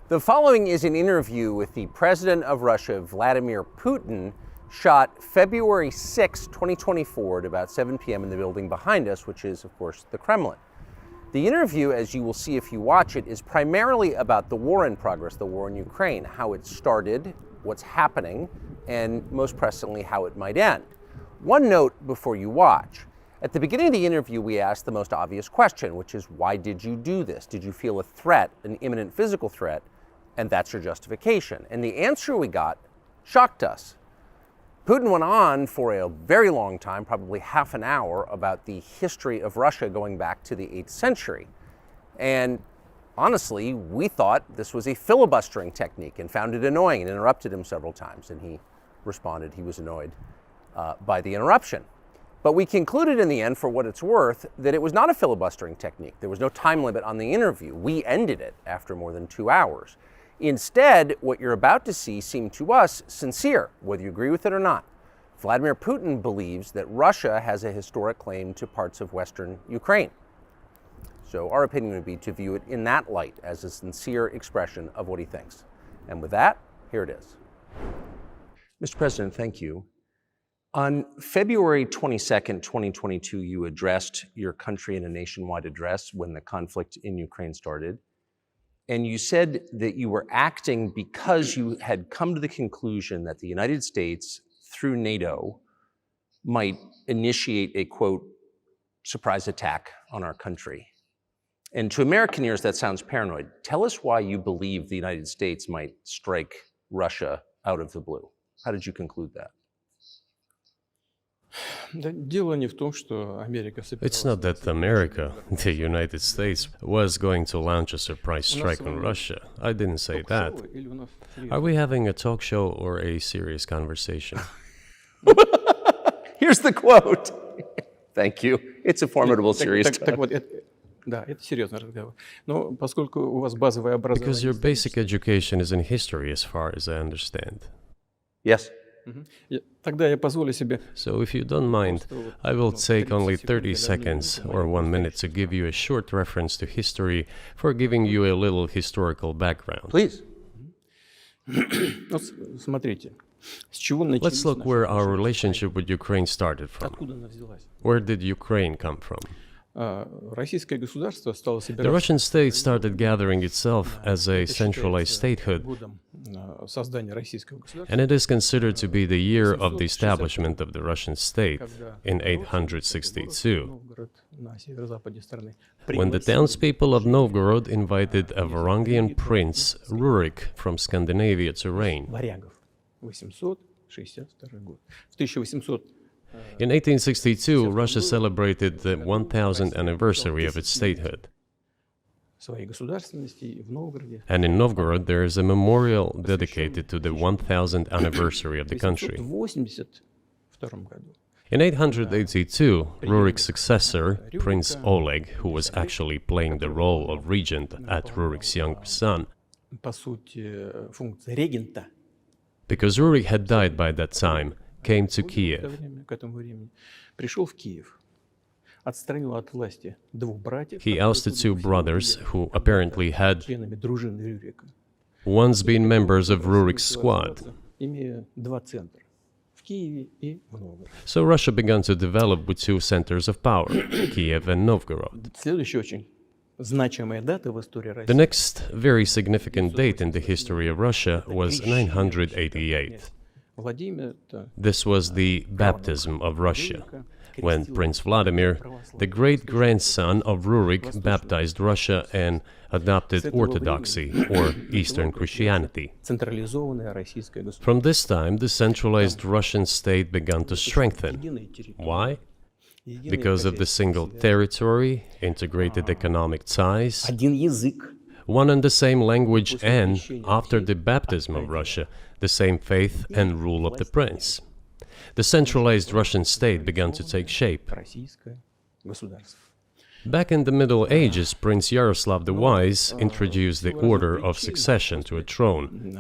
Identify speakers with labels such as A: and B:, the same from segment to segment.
A: The following is an interview with the President of Russia, Vladimir Putin, shot February 6, 2024 at about 7 p.m. in the building behind us, which is, of course, the Kremlin. The interview, as you will see if you watch it, is primarily about the war in progress, the war in Ukraine, how it started, what's happening, and most presently, how it might end. One note before you watch. At the beginning of the interview, we asked the most obvious question, which is, why did you do this? Did you feel a threat, an imminent physical threat? And that's your justification. And the answer we got shocked us. Putin went on for a very long time, probably half an hour, about the history of Russia going back to the 8th century. And honestly, we thought this was a filibustering technique and found it annoying and interrupted him several times. And he responded he was annoyed by the interruption. But we concluded in the end, for what it's worth, that it was not a filibustering technique. There was no time limit on the interview. We ended it after more than 2 hours. Instead, what you're about to see seemed to us sincere, whether you agree with it or not. Vladimir Putin believes that Russia has a historic claim to parts of Western Ukraine. So our opinion would be to view it in that light, as a sincere expression of what he thinks. And with that, here it is. Mr. President, thank you. On February 22nd, 2022, you addressed your country in a nationwide address when the conflict in Ukraine started. And you said that you were acting because you had come to the conclusion that the United States, through NATO, might initiate a, quote, surprise attack on our country. And to American ears, that sounds paranoid. Tell us why you believe the United States might strike Russia out of the blue. How did you conclude that?
B: It's not that America, the United States, was going to launch a surprise strike on Russia. I didn't say that. Are we having a talk show or a serious conversation?
A: Here's the quote. Thank you. It's a formidable, serious talk.
B: Because your basic education is in history, as far as I understand.
A: Yes.
B: So if you don't mind, I will take only 30 seconds or 1 minute to give you a short reference to history for giving you a little historical background.
A: Please.
B: Let's look where our relationship with Ukraine started from. Where did Ukraine come from? The Russian state started gathering itself as a centralized statehood, and it is considered to be the year of the establishment of the Russian state in 862, when the townspeople of Novgorod invited a Varangian prince, Rurik, from Scandinavia to reign. In 1862, Russia celebrated the 1000th anniversary of its statehood. And in Novgorod, there is a memorial dedicated to the 1000th anniversary of the country. In 882, Rurik's successor, Prince Oleg, who was actually playing the role of regent at Rurik's younger son, because Rurik had died by that time, came to Kiev. He ousted two brothers who apparently had once been members of Rurik's squad. So Russia began to develop with two centers of power, Kiev and Novgorod. The next very significant date in the history of Russia was 988. This was the baptism of Russia, when Prince Vladimir, the great-grandson of Rurik, baptized Russia and adopted Orthodoxy, or Eastern Christianity. From this time, the centralized Russian state began to strengthen. Why? Because of the single territory, integrated economic ties, one and the same language, and, after the baptism of Russia, the same faith and rule of the prince. The centralized Russian state began to take shape. Back in the Middle Ages, Prince Yaroslav the Wise introduced the order of succession to a throne.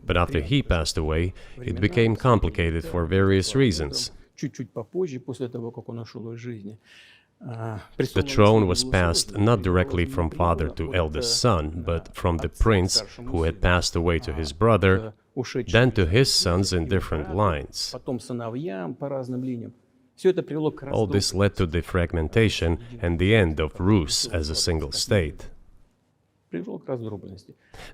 B: But after he passed away, it became complicated for various reasons. The throne was passed not directly from father to eldest son, but from the prince who had passed away to his brother, then to his sons in different lines. All this led to the fragmentation and the end of Rus as a single state.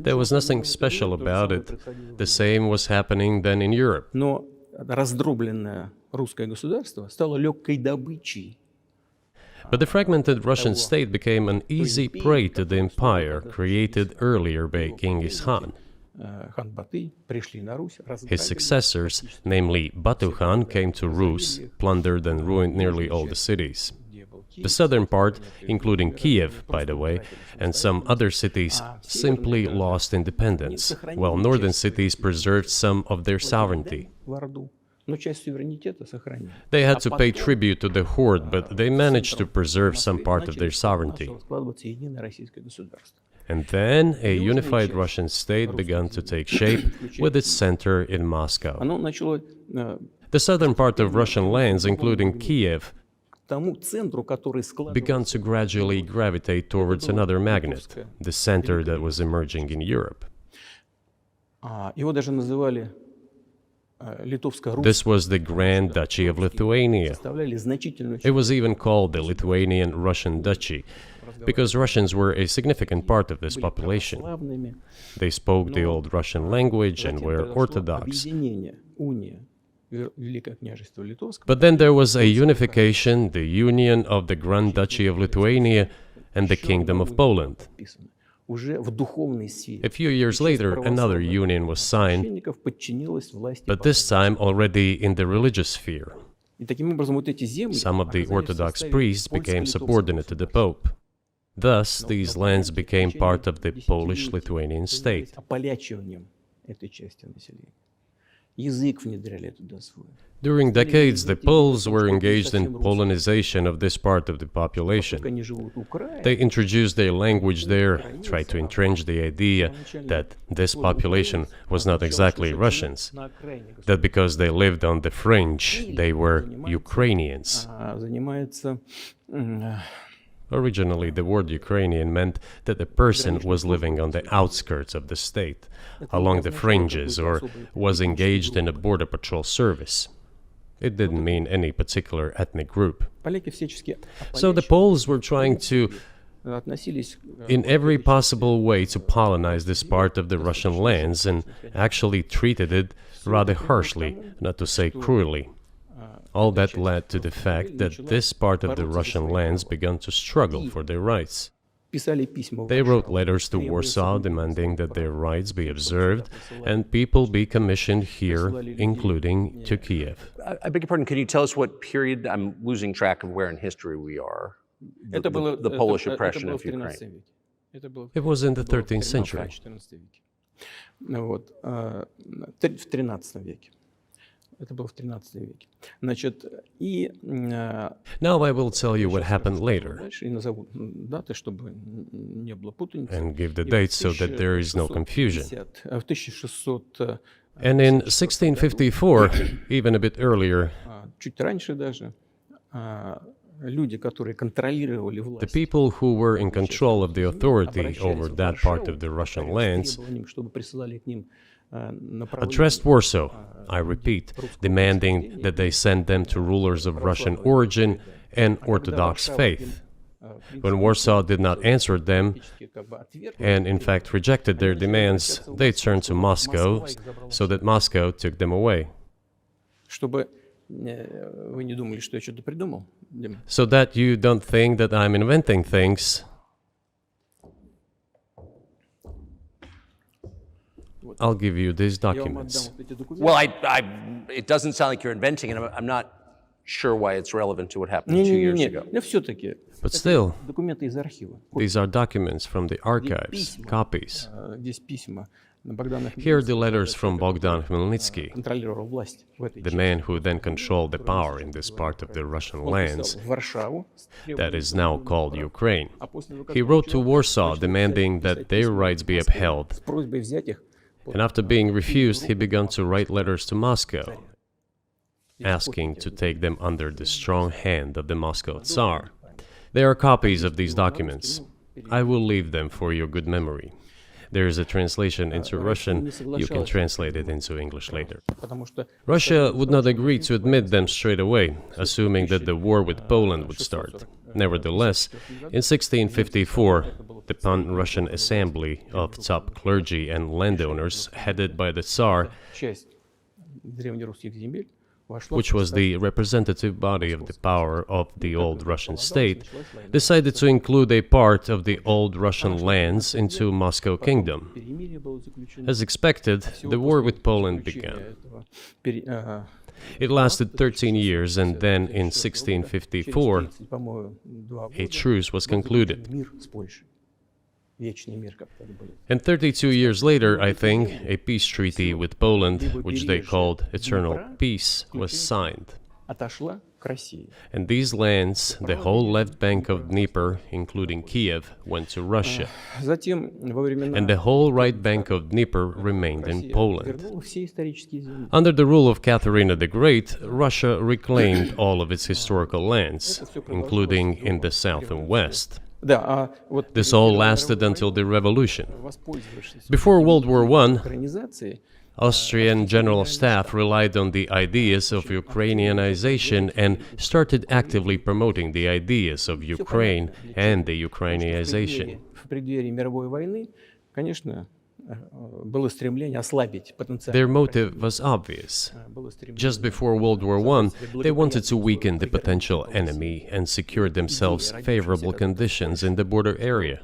B: There was nothing special about it. The same was happening then in Europe. But the fragmented Russian state became an easy prey to the empire created earlier by Genghis Khan. His successors, namely Batu Khan, came to Rus, plundered and ruined nearly all the cities. The southern part, including Kiev, by the way, and some other cities, simply lost independence, while northern cities preserved some of their sovereignty. They had to pay tribute to the horde, but they managed to preserve some part of their sovereignty. And then a unified Russian state began to take shape with its center in Moscow. The southern part of Russian lands, including Kiev, began to gradually gravitate towards another magnet, the center that was emerging in Europe. This was the Grand Duchy of Lithuania. It was even called the Lithuanian-Russian Duchy, because Russians were a significant part of this population. They spoke the old Russian language and were Orthodox. But then there was a unification, the union of the Grand Duchy of Lithuania and the Kingdom of Poland. A few years later, another union was signed, but this time already in the religious sphere. Some of the Orthodox priests became subordinate to the Pope. Thus, these lands became part of the Polish-Lithuanian state. During decades, the Poles were engaged in Polonization of this part of the population. They introduced their language there, tried to entrench the idea that this population was not exactly Russians, that because they lived on the fringe, they were Ukrainians. Originally, the word Ukrainian meant that a person was living on the outskirts of the state, along the fringes, or was engaged in a border patrol service. It didn't mean any particular ethnic group. So the Poles were trying to, in every possible way, to colonize this part of the Russian lands, and actually treated it rather harshly, not to say cruelly. All that led to the fact that this part of the Russian lands began to struggle for their rights. They wrote letters to Warsaw demanding that their rights be observed and people be commissioned here, including to Kiev.
A: I beg your pardon, can you tell us what period? I'm losing track of where in history we are. The Polish oppression of Ukraine.
B: It was in the 13th century. Now I will tell you what happened later and give the dates so that there is no confusion. And in 1654, even a bit earlier, the people who were in control of the authority over that part of the Russian lands addressed Warsaw, I repeat, demanding that they send them to rulers of Russian origin and Orthodox faith. When Warsaw did not answer them, and in fact rejected their demands, they turned to Moscow, so that Moscow took them away. So that you don't think that I'm inventing things, I'll give you these documents.
A: Well, it doesn't sound like you're inventing it. I'm not sure why it's relevant to what happened 2 years ago.
B: But still, these are documents from the archives, copies. Here are the letters from Bogdan Khmelnytsky, the man who then controlled the power in this part of the Russian lands that is now called Ukraine. He wrote to Warsaw demanding that their rights be upheld. And after being refused, he began to write letters to Moscow, asking to take them under the strong hand of the Moscow Tsar. There are copies of these documents. I will leave them for your good memory. There is a translation into Russian. You can translate it into English later. Russia would not agree to admit them straight away, assuming that the war with Poland would start. Nevertheless, in 1654, the Pan-Russian Assembly of top clergy and landowners, headed by the Tsar, which was the representative body of the power of the old Russian state, decided to include a part of the old Russian lands into Moscow Kingdom. As expected, the war with Poland began. It lasted 13 years, and then in 1654, a truce was concluded. And 32 years later, I think, a peace treaty with Poland, which they called Eternal Peace, was signed. And these lands, the whole left bank of Dnieper, including Kiev, went to Russia. And the whole right bank of Dnieper remained in Poland. Under the rule of Catherine the Great, Russia reclaimed all of its historical lands, including in the south and west. This all lasted until the revolution. Before World War I, Austrian General Staff relied on the ideas of Ukrainianization and started actively promoting the ideas of Ukraine and the Ukrainianization. Their motive was obvious. Just before World War I, they wanted to weaken the potential enemy and secure themselves favorable conditions in the border area.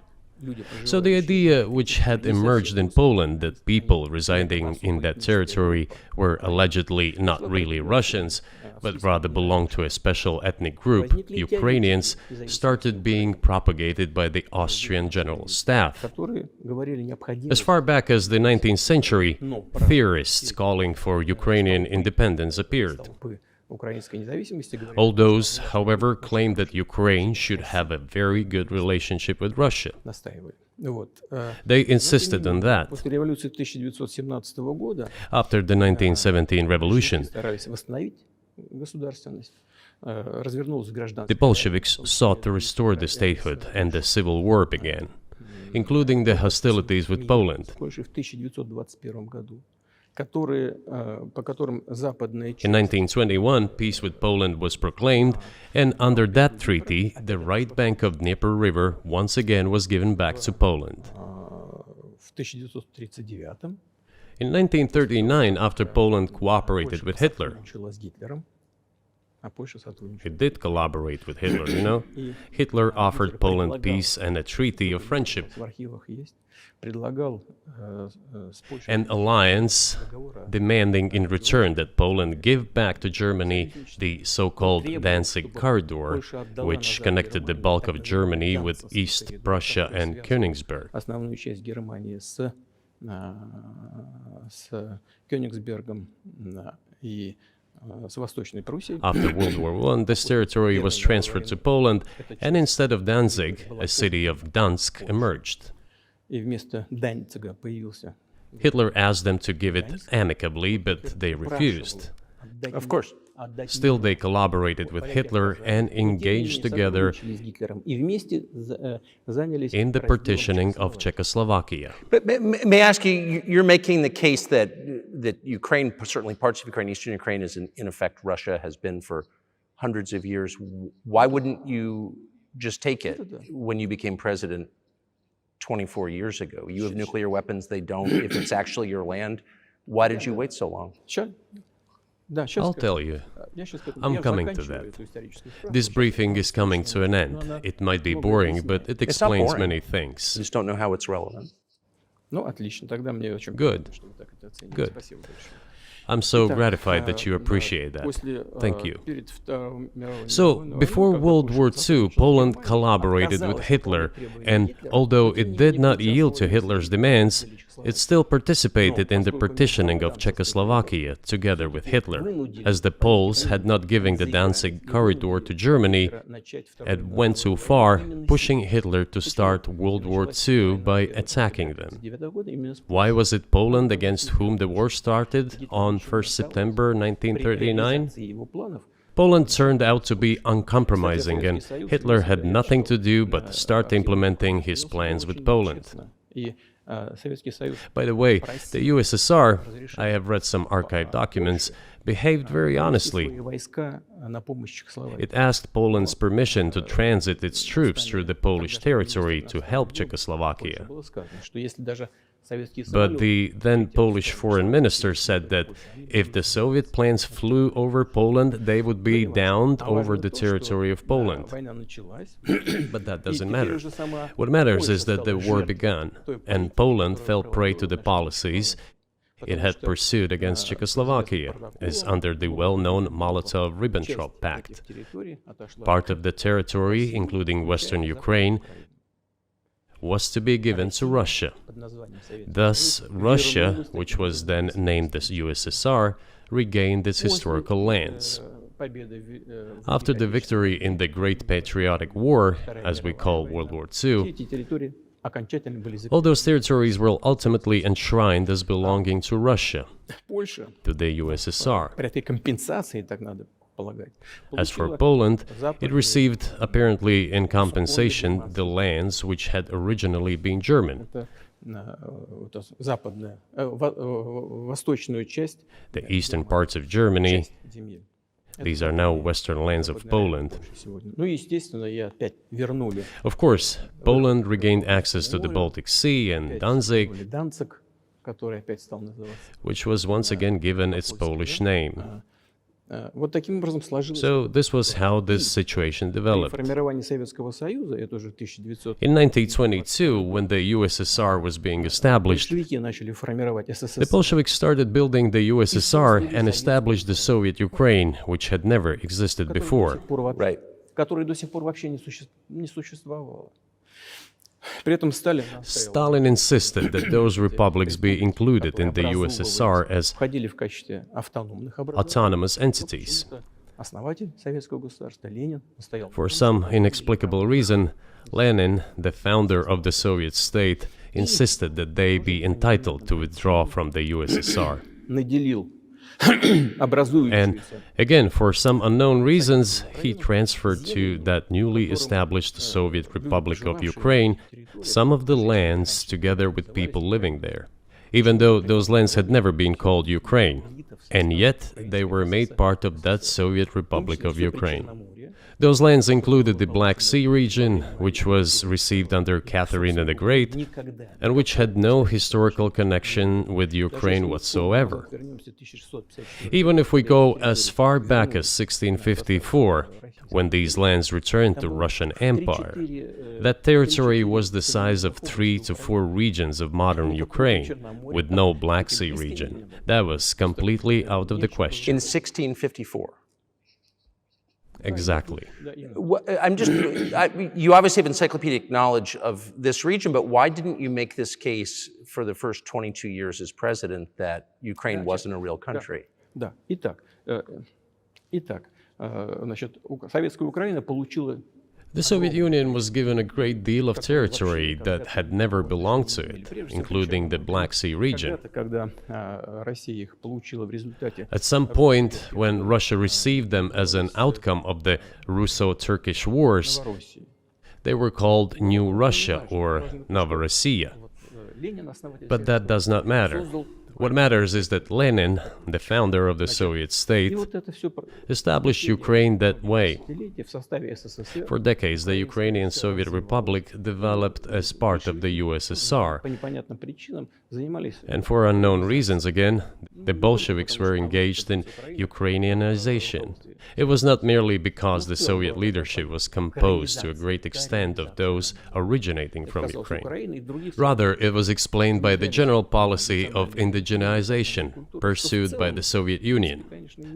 B: So the idea which had emerged in Poland that people residing in that territory were allegedly not really Russians, but rather belonged to a special ethnic group, Ukrainians, started being propagated by the Austrian General Staff. As far back as the 19th century, theorists calling for Ukrainian independence appeared. All those, however, claimed that Ukraine should have a very good relationship with Russia. They insisted on that. After the 1917 revolution, the Bolsheviks sought to restore the statehood, and the civil war began, including the hostilities with Poland. In 1921, peace with Poland was proclaimed, and under that treaty, the right bank of Dnieper River once again was given back to Poland. In 1939, after Poland cooperated with Hitler, it did collaborate with Hitler, you know? Hitler offered Poland peace and a treaty of friendship. An alliance demanding in return that Poland give back to Germany the so-called Danzig corridor, which connected the bulk of Germany with East Prussia and Königsberg. After World War I, this territory was transferred to Poland, and instead of Danzig, a city of Gdansk emerged. Hitler asked them to give it amicably, but they refused.
A: Of course.
B: Still, they collaborated with Hitler and engaged together in the partitioning of Czechoslovakia.
A: But may I ask you, you're making the case that Ukraine, certainly parts of Ukraine, Eastern Ukraine, is in effect Russia, has been for hundreds of years. Why wouldn't you just take it when you became president 24 years ago? You have nuclear weapons, they don't. If it's actually your land, why did you wait so long?
B: Sure. I'll tell you. I'm coming to that. This briefing is coming to an end. It might be boring, but it explains many things.
A: I just don't know how it's relevant.
B: Good. Good. I'm so gratified that you appreciate that. Thank you. So, before World War II, Poland collaborated with Hitler, and although it did not yield to Hitler's demands, it still participated in the partitioning of Czechoslovakia together with Hitler, as the Poles had not given the Danzig corridor to Germany and went too far, pushing Hitler to start World War II by attacking them. Why was it Poland against whom the war started on 1st September 1939? Poland turned out to be uncompromising, and Hitler had nothing to do but start implementing his plans with Poland. By the way, the USSR, I have read some archive documents, behaved very honestly. It asked Poland's permission to transit its troops through the Polish territory to help Czechoslovakia. But the then Polish foreign minister said that if the Soviet planes flew over Poland, they would be downed over the territory of Poland. But that doesn't matter. What matters is that the war began, and Poland fell prey to the policies it had pursued against Czechoslovakia, as under the well-known Molotov-Ribbentrop Pact. Part of the territory, including western Ukraine, was to be given to Russia. Thus, Russia, which was then named as USSR, regained its historical lands. After the victory in the Great Patriotic War, as we call World War II, all those territories were ultimately enshrined as belonging to Russia, to the USSR. As for Poland, it received, apparently in compensation, the lands which had originally been German. The eastern parts of Germany, these are now western lands of Poland. Of course, Poland regained access to the Baltic Sea and Danzig, which was once again given its Polish name. So this was how this situation developed. In 1922, when the USSR was being established, the Bolsheviks started building the USSR and established the Soviet Ukraine, which had never existed before.
A: Right.
B: Stalin insisted that those republics be included in the USSR as autonomous entities. For some inexplicable reason, Lenin, the founder of the Soviet state, insisted that they be entitled to withdraw from the USSR. And again, for some unknown reasons, he transferred to that newly established Soviet Republic of Ukraine some of the lands together with people living there, even though those lands had never been called Ukraine, and yet they were made part of that Soviet Republic of Ukraine. Those lands included the Black Sea region, which was received under Catherine the Great, and which had no historical connection with Ukraine whatsoever. Even if we go as far back as 1654, when these lands returned to Russian Empire, that territory was the size of 3 to 4 regions of modern Ukraine, with no Black Sea region. That was completely out of the question.
A: In 1654.
B: Exactly.
A: You obviously have encyclopedic knowledge of this region, but why didn't you make this case for the first 22 years as president that Ukraine wasn't a real country?
B: The Soviet Union was given a great deal of territory that had never belonged to it, including the Black Sea region. At some point, when Russia received them as an outcome of the Russo-Turkish Wars, they were called New Russia or Novorossiya. But that does not matter. What matters is that Lenin, the founder of the Soviet state, established Ukraine that way. For decades, the Ukrainian Soviet Republic developed as part of the USSR. And for unknown reasons, again, the Bolsheviks were engaged in Ukrainianization. It was not merely because the Soviet leadership was composed to a great extent of those originating from Ukraine. Rather, it was explained by the general policy of indigenization pursued by the Soviet Union.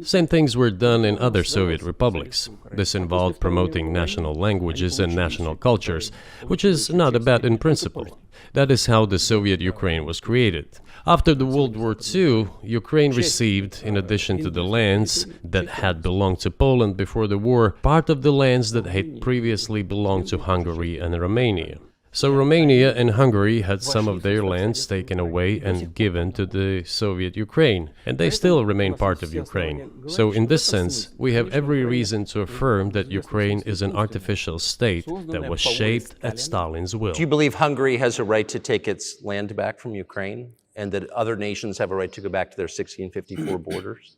B: Same things were done in other Soviet republics. This involved promoting national languages and national cultures, which is not a bad in principle. That is how the Soviet Ukraine was created. After the World War II, Ukraine received, in addition to the lands that had belonged to Poland before the war, part of the lands that had previously belonged to Hungary and Romania. So Romania and Hungary had some of their lands taken away and given to the Soviet Ukraine, and they still remain part of Ukraine. So in this sense, we have every reason to affirm that Ukraine is an artificial state that was shaped at Stalin's will.
A: Do you believe Hungary has a right to take its land back from Ukraine, and that other nations have a right to go back to their 1654 borders?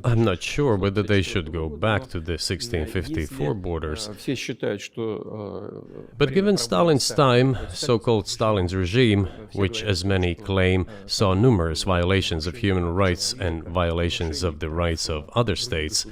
B: I'm not sure whether they should go back to the 1654 borders. But given Stalin's time, so-called Stalin's regime, which, as many claim, saw numerous violations of human rights and violations of the rights of other states,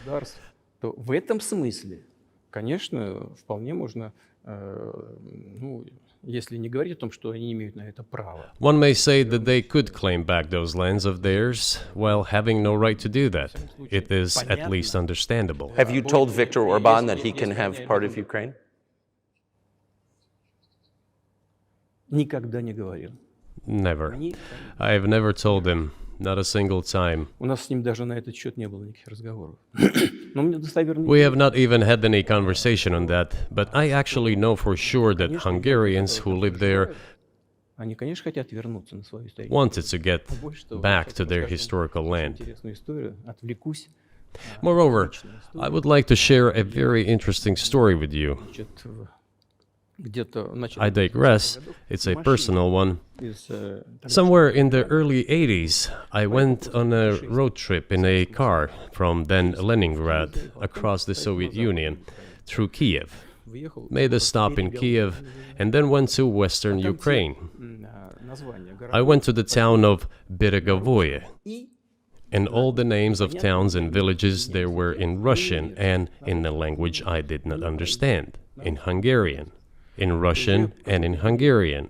B: one may say that they could claim back those lands of theirs while having no right to do that. It is at least understandable.
A: Have you told Viktor Orban that he can have part of Ukraine?
B: Never. I have never told him, not a single time. We have not even had any conversation on that, but I actually know for sure that Hungarians who live there wanted to get back to their historical land. Moreover, I would like to share a very interesting story with you. I digress, it's a personal one. Somewhere in the early 80s, I went on a road trip in a car from then Leningrad across the Soviet Union through Kiev, made a stop in Kiev, and then went to western Ukraine. I went to the town of Beregovoye, and all the names of towns and villages there were in Russian and in a language I did not understand, in Hungarian. In Russian and in Hungarian.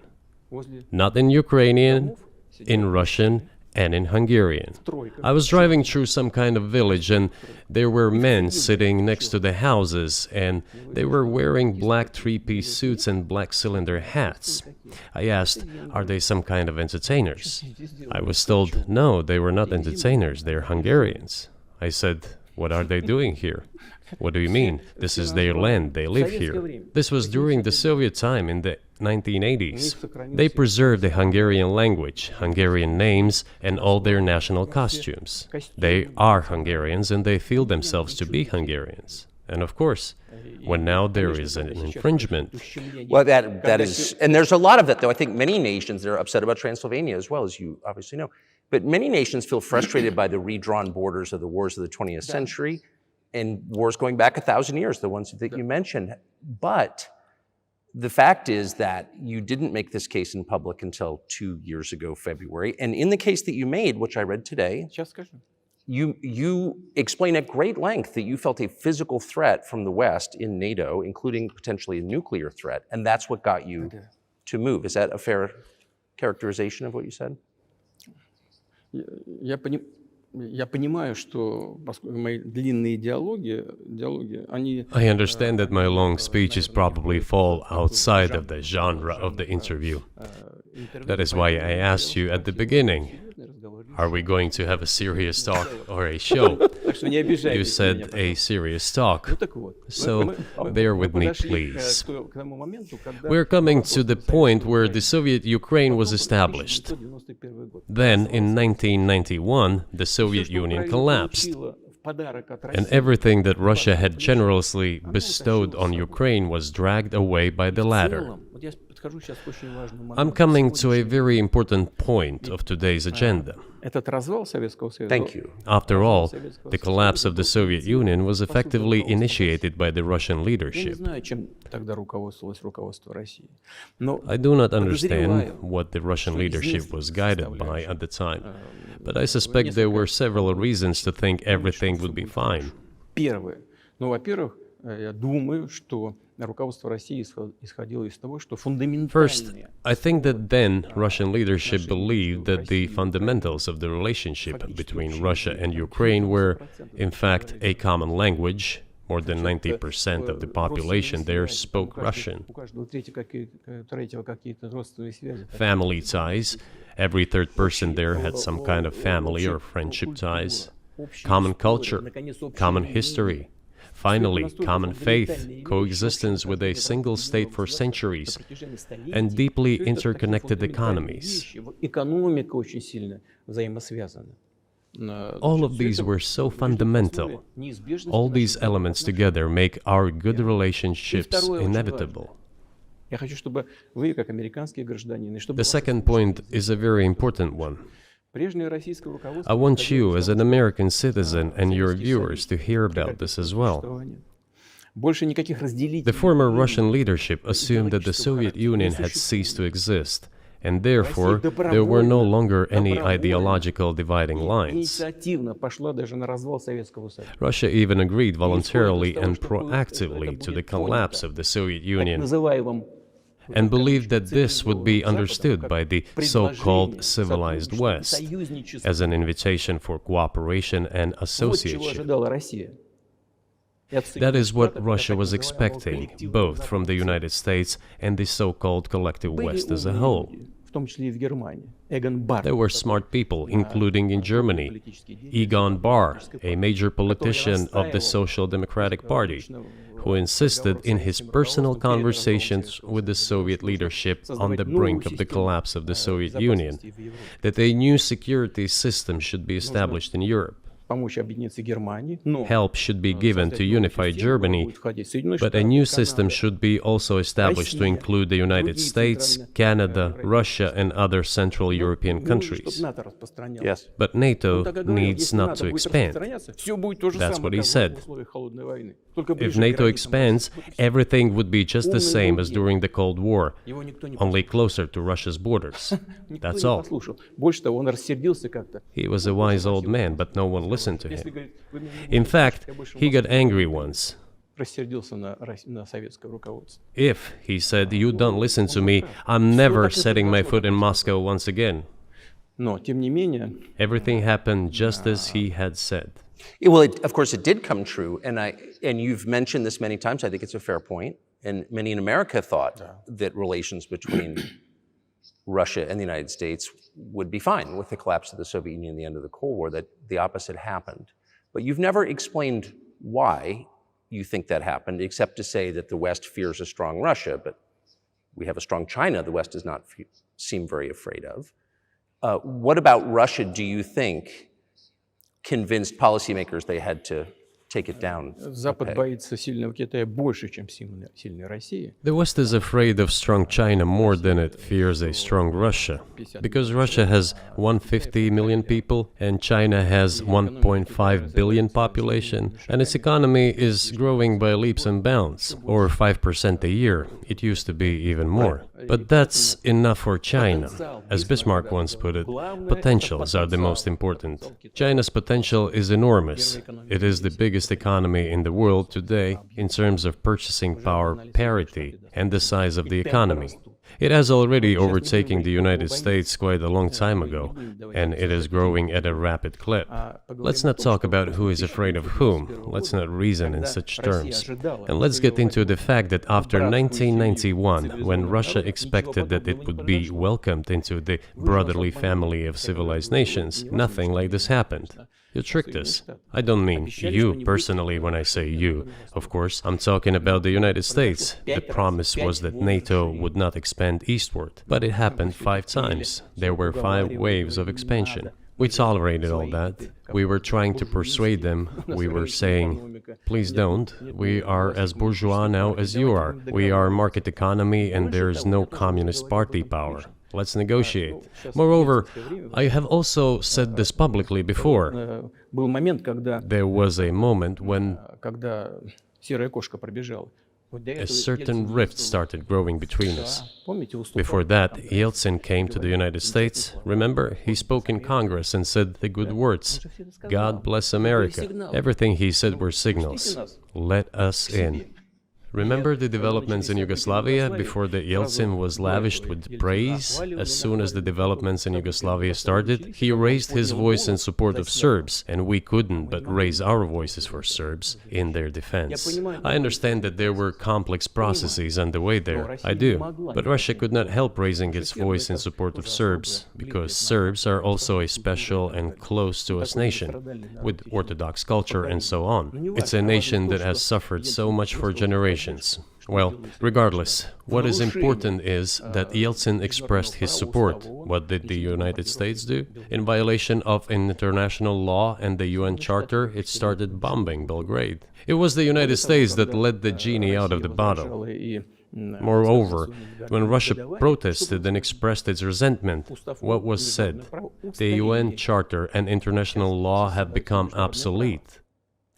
B: Not in Ukrainian, in Russian and in Hungarian. I was driving through some kind of village, and there were men sitting next to the houses, and they were wearing black three-piece suits and black cylinder hats. I asked, are they some kind of entertainers? I was told, no, they were not entertainers, they're Hungarians. I said, what are they doing here? What do you mean? This is their land, they live here. This was during the Soviet time in the 1980s. They preserved the Hungarian language, Hungarian names, and all their national costumes. They are Hungarians and they feel themselves to be Hungarians. And of course, when now there is an infringement.
A: Well, that is, and there's a lot of that, though. I think many nations are upset about Transylvania as well, as you obviously know. But many nations feel frustrated by the redrawn borders of the wars of the 20th century. And wars going back 1,000 years, the ones that you mentioned. But the fact is that you didn't make this case in public until 2 years ago, February. And in the case that you made, which I read today, you explain at great length that you felt a physical threat from the West in NATO, including potentially a nuclear threat. And that's what got you to move. Is that a fair characterization of what you said?
B: I understand that my long speeches probably fall outside of the genre of the interview. That is why I asked you at the beginning, are we going to have a serious talk or a show? You said a serious talk, so bear with me, please. We're coming to the point where the Soviet Ukraine was established. Then, in 1991, the Soviet Union collapsed, and everything that Russia had generously bestowed on Ukraine was dragged away by the latter. I'm coming to a very important point of today's agenda.
A: Thank you.
B: After all, the collapse of the Soviet Union was effectively initiated by the Russian leadership. I do not understand what the Russian leadership was guided by at the time, but I suspect there were several reasons to think everything would be fine. First, I think that then Russian leadership believed that the fundamentals of the relationship between Russia and Ukraine were, in fact, a common language. More than 90% of the population there spoke Russian. Family ties. Every third person there had some kind of family or friendship ties. Common culture, common history. Finally, common faith, coexistence with a single state for centuries, and deeply interconnected economies. All of these were so fundamental. All these elements together make our good relationships inevitable. The second point is a very important one. I want you, as an American citizen, and your viewers to hear about this as well. The former Russian leadership assumed that the Soviet Union had ceased to exist, and therefore there were no longer any ideological dividing lines. Russia even agreed voluntarily and proactively to the collapse of the Soviet Union, and believed that this would be understood by the so-called civilized West as an invitation for cooperation and association. That is what Russia was expecting, both from the United States and the so-called collective West as a whole. There were smart people, including in Germany, Egon Bahr, a major politician of the Social Democratic Party, who insisted in his personal conversations with the Soviet leadership on the brink of the collapse of the Soviet Union that a new security system should be established in Europe. Help should be given to unify Germany, but a new system should be also established to include the United States, Canada, Russia, and other Central European countries.
A: Yes.
B: But NATO needs not to expand. That's what he said. If NATO expands, everything would be just the same as during the Cold War, only closer to Russia's borders. That's all. He was a wise old man, but no one listened to him. In fact, he got angry once. If, he said, you don't listen to me, I'm never setting my foot in Moscow once again. Everything happened just as he had said.
A: Well, of course, it did come true, and you've mentioned this many times. I think it's a fair point, and many in America thought that relations between Russia and the United States would be fine with the collapse of the Soviet Union and the end of the Cold War, that the opposite happened. But you've never explained why you think that happened, except to say that the West fears a strong Russia, but we have a strong China the West does not seem very afraid of. What about Russia, do you think, convinced policymakers they had to take it down?
B: The West is afraid of strong China more than it fears a strong Russia, because Russia has 150 million people and China has 1.5 billion population, and its economy is growing by leaps and bounds, or 5% a year. It used to be even more. But that's enough for China. As Bismarck once put it, potentials are the most important. China's potential is enormous. It is the biggest economy in the world today in terms of purchasing power parity and the size of the economy. It has already overtaken the United States quite a long time ago, and it is growing at a rapid clip. Let's not talk about who is afraid of whom. Let's not reason in such terms. And let's get into the fact that after 1991, when Russia expected that it would be welcomed into the brotherly family of civilized nations, nothing like this happened. You tricked us. I don't mean you personally when I say you. Of course, I'm talking about the United States. The promise was that NATO would not expand eastward, but it happened 5 times. There were 5 waves of expansion. We tolerated all that. We were trying to persuade them. We were saying, please don't. We are as bourgeois now as you are. We are market economy and there is no communist party power. Let's negotiate. Moreover, I have also said this publicly before. There was a moment when a certain rift started growing between us. Before that, Yeltsin came to the United States. Remember, he spoke in Congress and said the good words, God bless America. Everything he said were signals. Let us in. Remember the developments in Yugoslavia before the Yeltsin was lavished with praise? As soon as the developments in Yugoslavia started, he raised his voice in support of Serbs, and we couldn't but raise our voices for Serbs in their defense. I understand that there were complex processes underway there, I do, but Russia could not help raising its voice in support of Serbs, because Serbs are also a special and close to us nation, with Orthodox culture and so on. It's a nation that has suffered so much for generations. Well, regardless, what is important is that Yeltsin expressed his support. What did the United States do? In violation of international law and the UN Charter, it started bombing Belgrade. It was the United States that let the genie out of the bottle. Moreover, when Russia protested and expressed its resentment, what was said? The UN Charter and international law have become obsolete.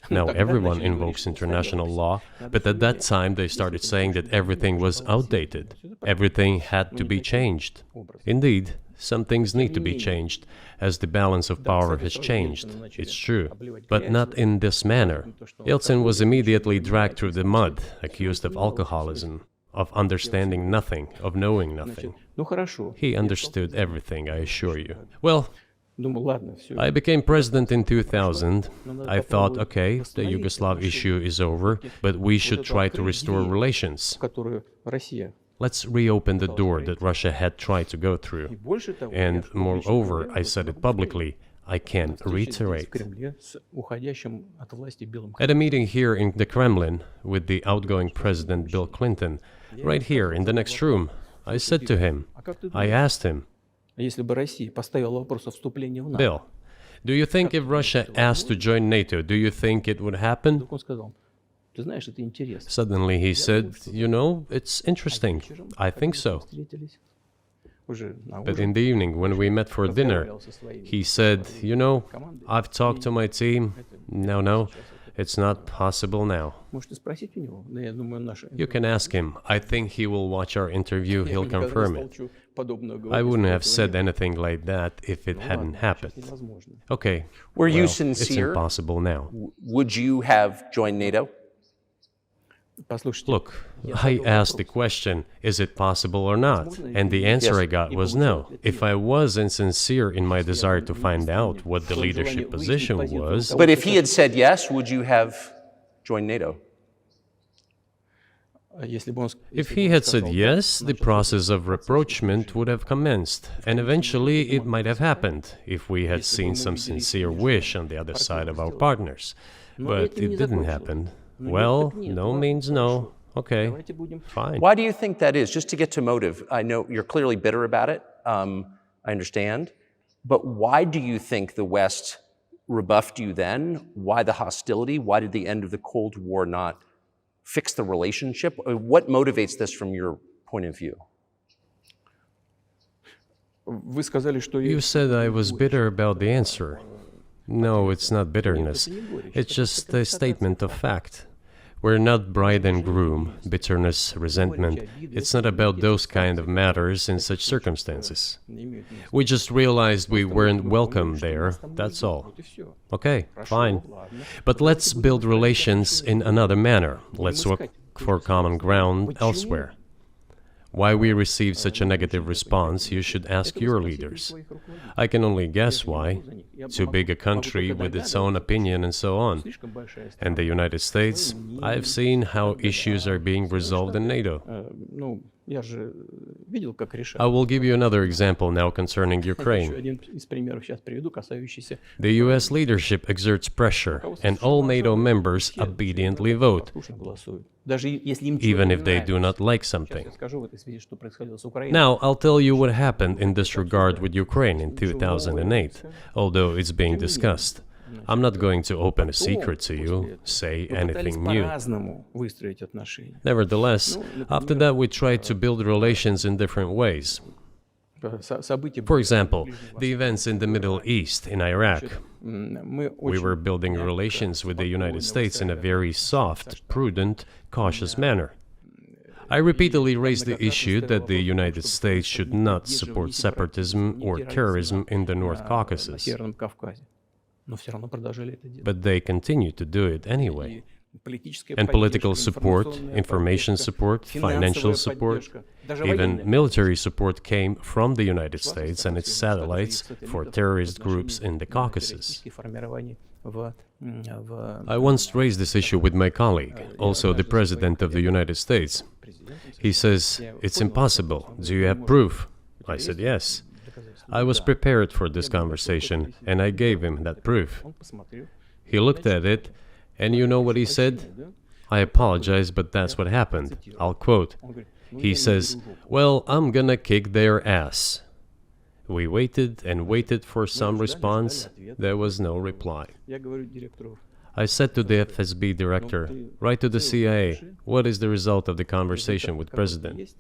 B: Now everyone invokes international law, but at that time they started saying that everything was outdated. Everything had to be changed. Indeed, some things need to be changed, as the balance of power has changed. It's true, but not in this manner. Yeltsin was immediately dragged through the mud, accused of alcoholism, of understanding nothing, of knowing nothing. He understood everything, I assure you. Well, I became president in 2000. I thought, okay, the Yugoslav issue is over, but we should try to restore relations. Let's reopen the door that Russia had tried to go through. And moreover, I said it publicly, I can reiterate. At a meeting here in the Kremlin with the outgoing President Bill Clinton, right here in the next room, I said to him, I asked him, Bill, do you think if Russia asked to join NATO, do you think it would happen? Suddenly he said, you know, it's interesting. I think so. But in the evening, when we met for dinner, he said, you know, I've talked to my team. No, it's not possible now. You can ask him. I think he will watch our interview, he'll confirm it. I wouldn't have said anything like that if it hadn't happened. Okay,
A: were you
B: sincere? It's impossible now.
A: Would you have joined NATO?
B: Look, I asked the question, is it possible or not? And the answer I got was no. If I was insincere in my desire to find out what the leadership position was...
A: But if he had said yes, would you have joined NATO?
B: If he had said yes, the process of rapprochement would have commenced, and eventually it might have happened, if we had seen some sincere wish on the other side of our partners. But it didn't happen. Well, no means no. Okay, fine.
A: Why do you think that is? Just to get to motive, I know you're clearly bitter about it, I understand, but why do you think the West rebuffed you then? Why the hostility? Why did the end of the Cold War not fix the relationship? What motivates this from your point of view?
B: You said I was bitter about the answer. No, it's not bitterness. It's just a statement of fact. We're not bride and groom, bitterness, resentment. It's not about those kind of matters in such circumstances. We just realized we weren't welcome there, that's all. Okay, fine. But let's build relations in another manner. Let's look for common ground elsewhere. Why we received such a negative response, you should ask your leaders. I can only guess why. Too big a country with its own opinion and so on. And the United States, I've seen how issues are being resolved in NATO. I will give you another example now concerning Ukraine. The US leadership exerts pressure, and all NATO members obediently vote, even if they do not like something. Now, I'll tell you what happened in this regard with Ukraine in 2008, although it's being discussed. I'm not going to open a secret to you, say anything new. Nevertheless, after that we tried to build relations in different ways. For example, the events in the Middle East, in Iraq. We were building relations with the United States in a very soft, prudent, cautious manner. I repeatedly raised the issue that the United States should not support separatism or terrorism in the North Caucasus. But they continue to do it anyway. and political support, information support, financial support, even military support came from the United States and its satellites for terrorist groups in the Caucasus. I once raised this issue with my colleague, also the President of the United States. He says, "It's impossible. Do you have proof?" I said, "Yes." I was prepared for this conversation, and I gave him that proof. He looked at it, and you know what he said? "I apologize, but that's what happened." I'll quote. He says, "Well, I'm gonna kick their ass." We waited and waited for some response. There was no reply. I said to the FSB director, "Write to the CIA, what is the result of the conversation with President?"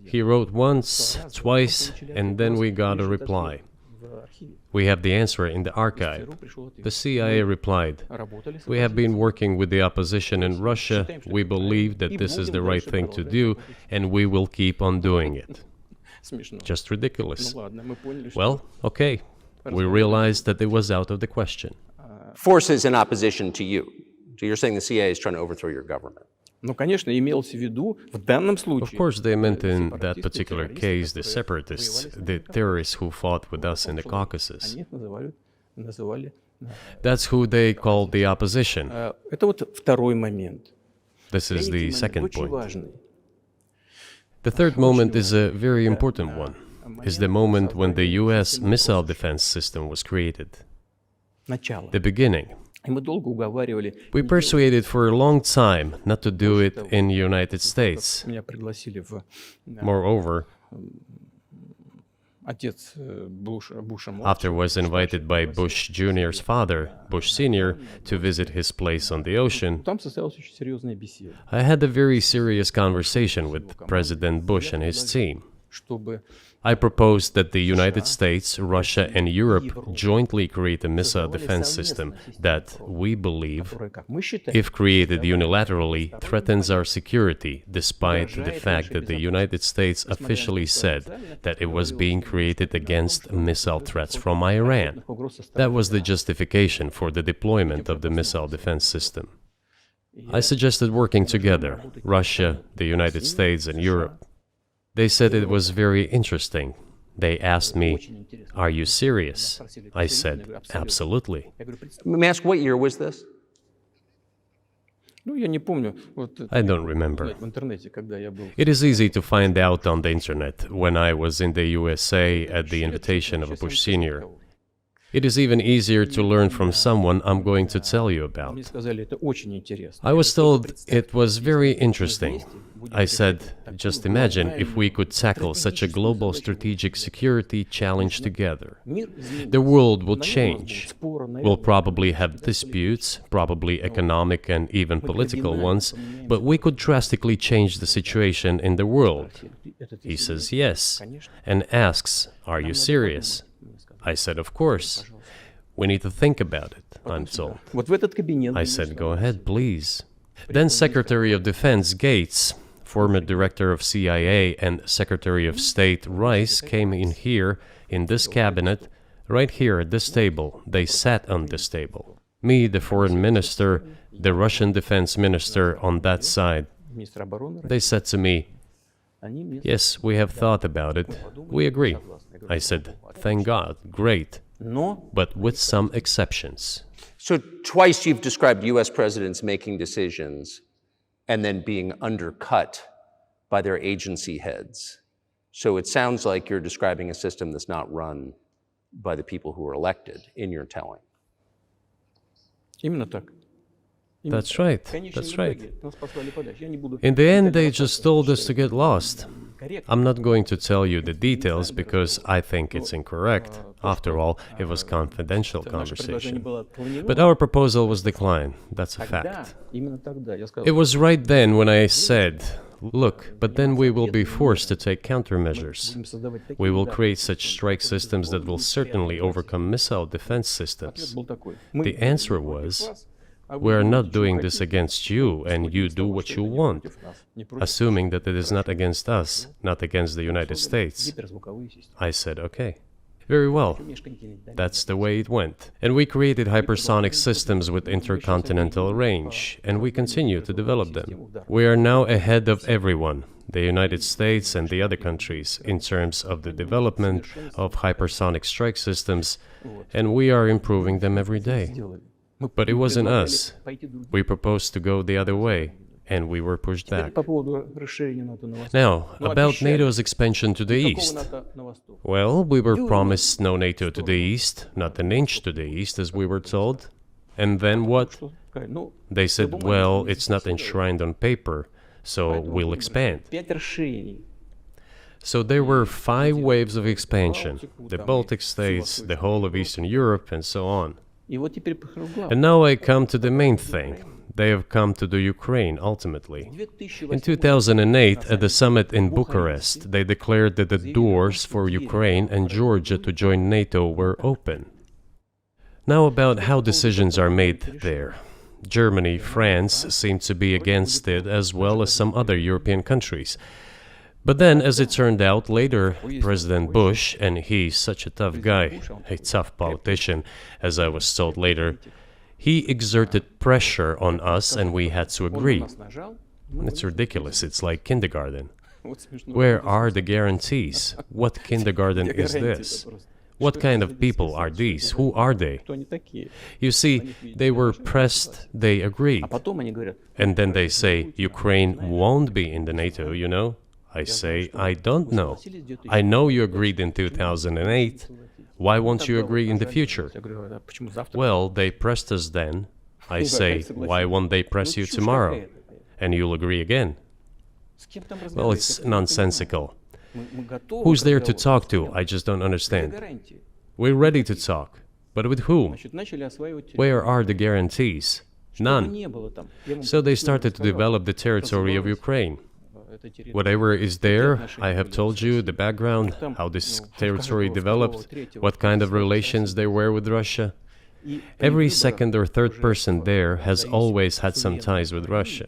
B: He wrote once, twice, and then we got a reply. We have the answer in the archive. The CIA replied, "We have been working with the opposition in Russia. We believe that this is the right thing to do, and we will keep on doing it." Just ridiculous. Well, okay. We realized that it was out of the question.
A: Forces in opposition to you. So you're saying the CIA is trying to overthrow your government?
C: Ну, конечно, имелось в виду в данном случае.
B: Of course, they meant in that particular case the separatists, the terrorists who fought with us in the Caucasus.
C: Они их называли.
B: That's who they called the opposition.
C: Это вот второй момент.
B: This is the second
C: Очень
B: point.
C: важный.
B: The third moment is a very important one. Is the moment when the US missile defense system was created.
C: Начало.
B: The beginning.
C: И мы долго уговаривали.
B: We persuaded for a long time not to do it in the United States.
C: Меня пригласили в
B: Moreover,
C: отец Буша.
B: after was invited by Bush Jr.'s father, Bush Sr., to visit his place on the ocean,
C: Там состоялась очень серьезная беседа,
B: I had a very serious conversation with President Bush and his team.
C: чтобы
B: I proposed that the United States, Russia, and Europe jointly create a missile defense system that, we believe,
C: как мы считаем,
B: if created unilaterally, threatens our security, despite the fact that the United States officially said that it was being created against missile threats from Iran. That was the justification for the deployment of the missile defense system. I suggested working together, Russia, the United States, and Europe. They said it was very interesting. They asked me, "Are you serious?" I said, "Absolutely."
A: Let me ask, what year was this?
C: ну, я не помню, вот
B: I don't remember.
C: в интернете, когда я был.
B: It is easy to find out on the internet when I was in the USA at the invitation of Bush Sr. It is even easier to learn from someone I'm going to tell you about.
C: Мне сказали, это очень интересно.
B: I was told it was very interesting. I said, just imagine if we could tackle such a global strategic security challenge together. The world will change. We'll probably have disputes, probably economic and even political ones, but we could drastically change the situation in the world. He says yes, and asks, "Are you serious?" I said, "Of course. We need to think about it," I'm told.
C: Вот в этот кабинет.
B: I said, "Go ahead, please." Then Secretary of Defense Gates, former director of CIA, and Secretary of State Rice came in here, in this cabinet, right here at this table. They sat on this table. Me, the foreign minister, the Russian defense minister on that side.
C: Министр обороны.
B: They said to me,
C: Они мне
B: "Yes, we have thought about it. We agree." I said, "Thank God, great,
C: Но
B: but with some exceptions."
A: So twice you've described US presidents making decisions and then being undercut by their agency heads. So it sounds like you're describing a system that's not run by the people who were elected, in your telling.
C: именно так.
B: That's right,
C: В конечном
B: that's right.
C: итоге нас послали подальше. Я не буду.
B: In the end, they just told us to get lost. I'm not going to tell you the details because I think it's incorrect. After all, it was confidential
C: Наше предложение
B: conversation.
C: было отклонено.
B: But our proposal was declined. That's a
C: Тогда,
B: fact.
C: именно тогда я сказал,
B: It was right then when I said, "Look, but then we will be forced to take countermeasures.
C: будем создавать такие
B: We will
C: удары.
B: create such strike systems that will certainly overcome missile defense systems."
C: Ответ был такой.
B: The answer was, "We are not doing this against you, and you do what you want," assuming that it is not against us, not against the United States.
C: Гиперзвуковые системы.
B: I said, "Okay." Very well. That's the way it went. And we created hypersonic systems with intercontinental range, and we continue to develop them. We are now ahead of everyone, the United States and the other countries, in terms of the development of hypersonic strike systems, and we are improving them every day. But it wasn't us. We proposed to go the other way, and we were pushed back. Now, about NATO's expansion to the east. Well, we were promised no NATO to the east, not an inch to the east, as we were told. And then what? They said, well, it's not enshrined on paper, so we'll expand. So there were 5 waves of expansion: the Baltic states, the whole of Eastern Europe, and so on. And now I come to the main thing. They have come to the Ukraine, ultimately. In 2008, at the summit in Bucharest, they declared that the doors for Ukraine and Georgia to join NATO were open. Now about how decisions are made there. Germany, France seem to be against it, as well as some other European countries. But then, as it turned out later, President Bush, and he's such a tough guy, a tough politician, as I was told later, he exerted pressure on us and we had to agree. It's ridiculous, it's like kindergarten. Where are the guarantees? What kindergarten is this? What kind of people are these? Who are they? You see, they were pressed, they agreed. And then they say, Ukraine won't be in the NATO, you know? I say, I don't know. I know you agreed in 2008. Why won't you agree in the future? Well, they pressed us then. I say, why won't they press you tomorrow? And you'll agree again. Well, it's nonsensical. Who's there to talk to? I just don't understand. We're ready to talk. But with whom? Where are the guarantees? None. So they started to develop the territory of Ukraine. Whatever is there, I have told you the background, how this territory developed, what kind of relations there were with Russia. Every second or third person there has always had some ties with Russia.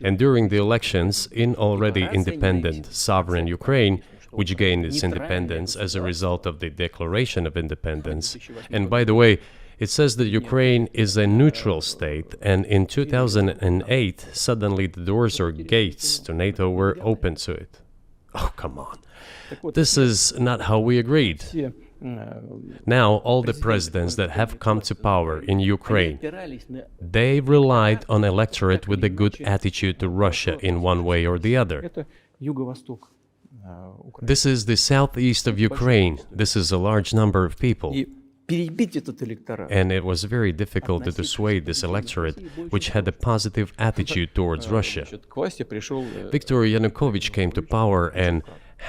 B: And during the elections, in already independent, sovereign Ukraine, which gained its independence as a result of the Declaration of Independence, and by the way, it says that Ukraine is a neutral state, and in 2008, suddenly the doors or gates to NATO were open to it. Oh, come on. This is not how we agreed. Now, all the presidents that have come to power in Ukraine, they relied on electorate with a good attitude to Russia in one way or the other. This is the southeast of Ukraine. This is a large number of people. And it was very difficult to dissuade this electorate, which had a positive attitude towards Russia. Viktor Yanukovych came to power, and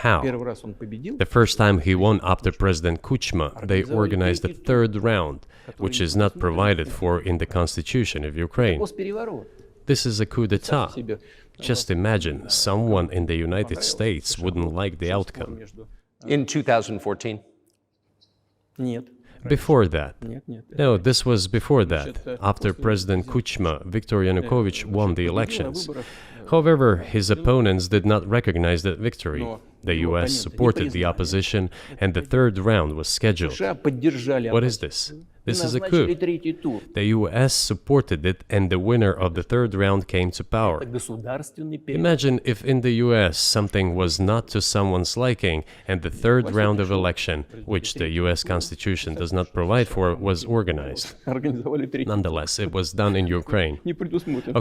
B: how? The first time he won after President Kuchma, they organized a third round, which is not provided for in the constitution of Ukraine. This is a coup d'etat. Just imagine, someone in the United States wouldn't like the outcome.
A: In 2014?
B: Before that. No, this was before that. After President Kuchma, Viktor Yanukovych won the elections. However, his opponents did not recognize that victory. The US supported the opposition, and the third round was scheduled. What is this? This is a coup. The US supported it, and the winner of the third round came to power. Imagine if in the US something was not to someone's liking, and the third round of election, which the US Constitution does not provide for, was organized. Nonetheless, it was done in Ukraine.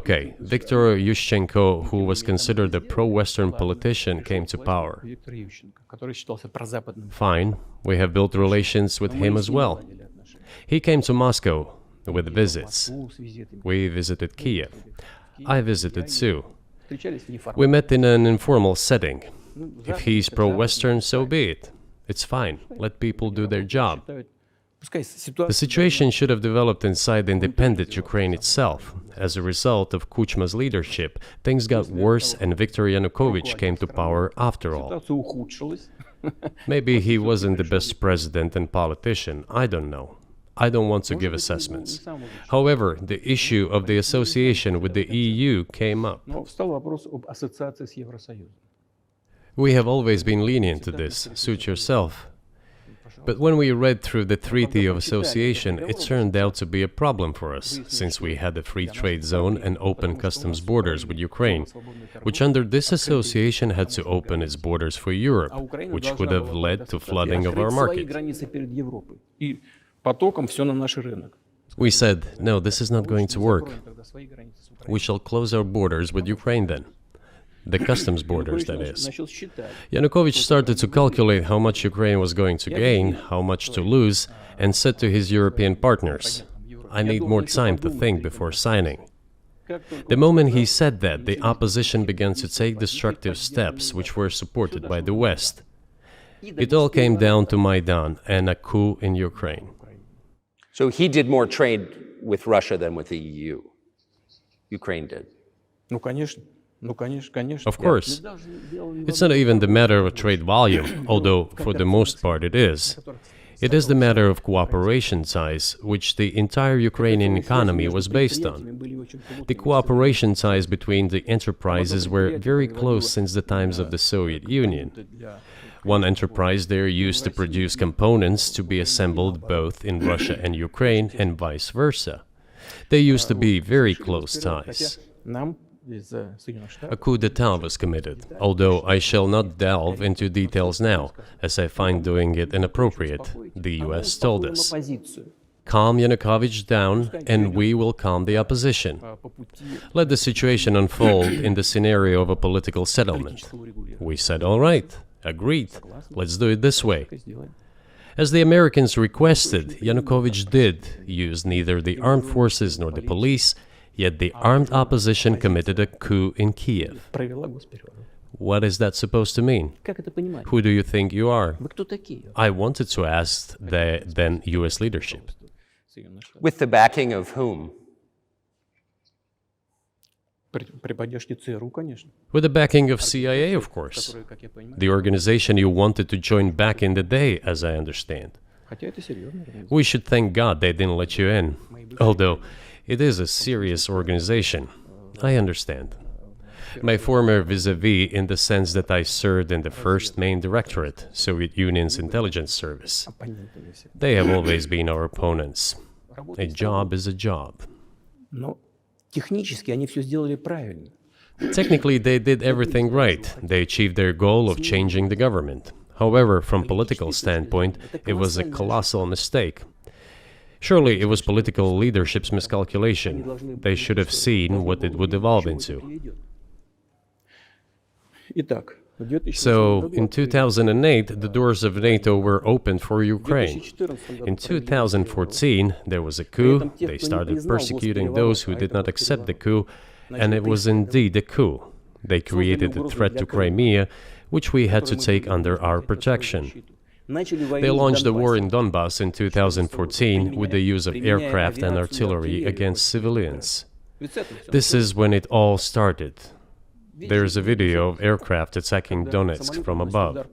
B: Okay, Viktor Yushchenko, who was considered a pro-Western politician, came to power. Fine, we have built relations with him as well. He came to Moscow with visits. We visited Kiev. I visited too. We met in an informal setting. If he's pro-Western, so be it. It's fine. Let people do their job. The situation should have developed inside the independent Ukraine itself. As a result of Kuchma's leadership, things got worse and Viktor Yanukovych came to power after all. Maybe he wasn't the best president and politician, I don't know. I don't want to give assessments. However, the issue of the association with the EU came up. We have always been lenient to this. Suit yourself. But when we read through the Treaty of Association, it turned out to be a problem for us, since we had a free trade zone and open customs borders with Ukraine, which under this association had to open its borders for Europe, which could have led to flooding of our market. We said, no, this is not going to work. We shall close our borders with Ukraine then. The customs borders, that is. Yanukovych started to calculate how much Ukraine was going to gain, how much to lose, and said to his European partners, I need more time to think before signing. The moment he said that, the opposition began to take destructive steps which were supported by the West. It all came down to Maidan and a coup in Ukraine.
A: So he did more trade with Russia than with the EU. Ukraine did.
B: Of course. It's not even the matter of trade volume, although for the most part it is. It is the matter of cooperation ties, which the entire Ukrainian economy was based on. The cooperation ties between the enterprises were very close since the times of the Soviet Union. One enterprise there used to produce components to be assembled both in Russia and Ukraine, and vice versa. They used to be very close ties. A coup d'etat was committed, although I shall not delve into details now, as I find doing it inappropriate, the US told us. Calm Yanukovych down, and we will calm the opposition. Let the situation unfold in the scenario of a political settlement. We said, all right, agreed, let's do it this way. As the Americans requested, Yanukovych did use neither the armed forces nor the police, yet the armed opposition committed a coup in Kiev. What is that supposed to mean? Who do you think you are? I wanted to ask the then US leadership.
A: With the backing of whom?
B: With the backing of CIA, of course. The organization you wanted to join back in the day, as I understand. We should thank God they didn't let you in. Although, it is a serious organization. I understand. My former vis-a-vis in the sense that I served in the first main directorate, Soviet Union's intelligence service. They have always been our opponents. A job is a job. Technically, they did everything right. They achieved their goal of changing the government. However, from political standpoint, it was a colossal mistake. Surely it was political leadership's miscalculation. They should have seen what it would evolve into. So, in 2008, the doors of NATO were opened for Ukraine. In 2014, there was a coup. They started persecuting those who did not accept the coup, and it was indeed a coup. They created a threat to Crimea, which we had to take under our protection. They launched the war in Donbass in 2014 with the use of aircraft and artillery against civilians. This is when it all started. There is a video of aircraft attacking Donetsk from above.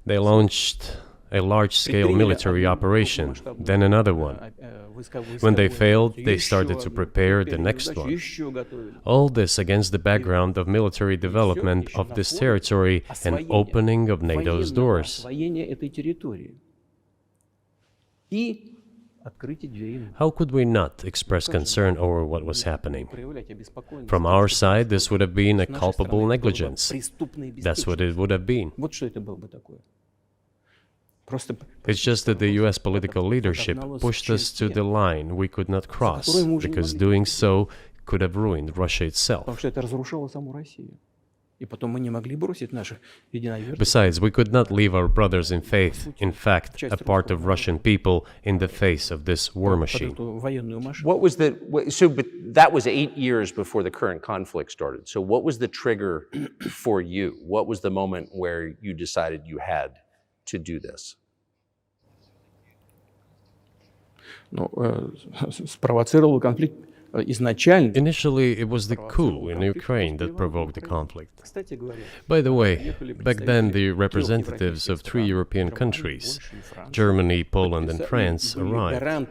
B: They launched a large-scale military operation, then another one. When they failed, they started to prepare the next one. All this against the background of military development of this territory and opening of NATO's doors. How could we not express concern over what was happening? From our side, this would have been a culpable negligence. That's what it would have been. It's just that the US political leadership pushed us to the line we could not cross, because doing so could have ruined Russia itself. Besides, we could not leave our brothers in faith, in fact, a part of Russian people, in the face of this war machine.
A: But that was 8 years before the current conflict started. So what was the trigger for you? What was the moment where you decided you had to do this?
B: Initially, it was the coup in Ukraine that provoked the conflict. By the way, back then the representatives of 3 European countries, Germany, Poland and France, arrived.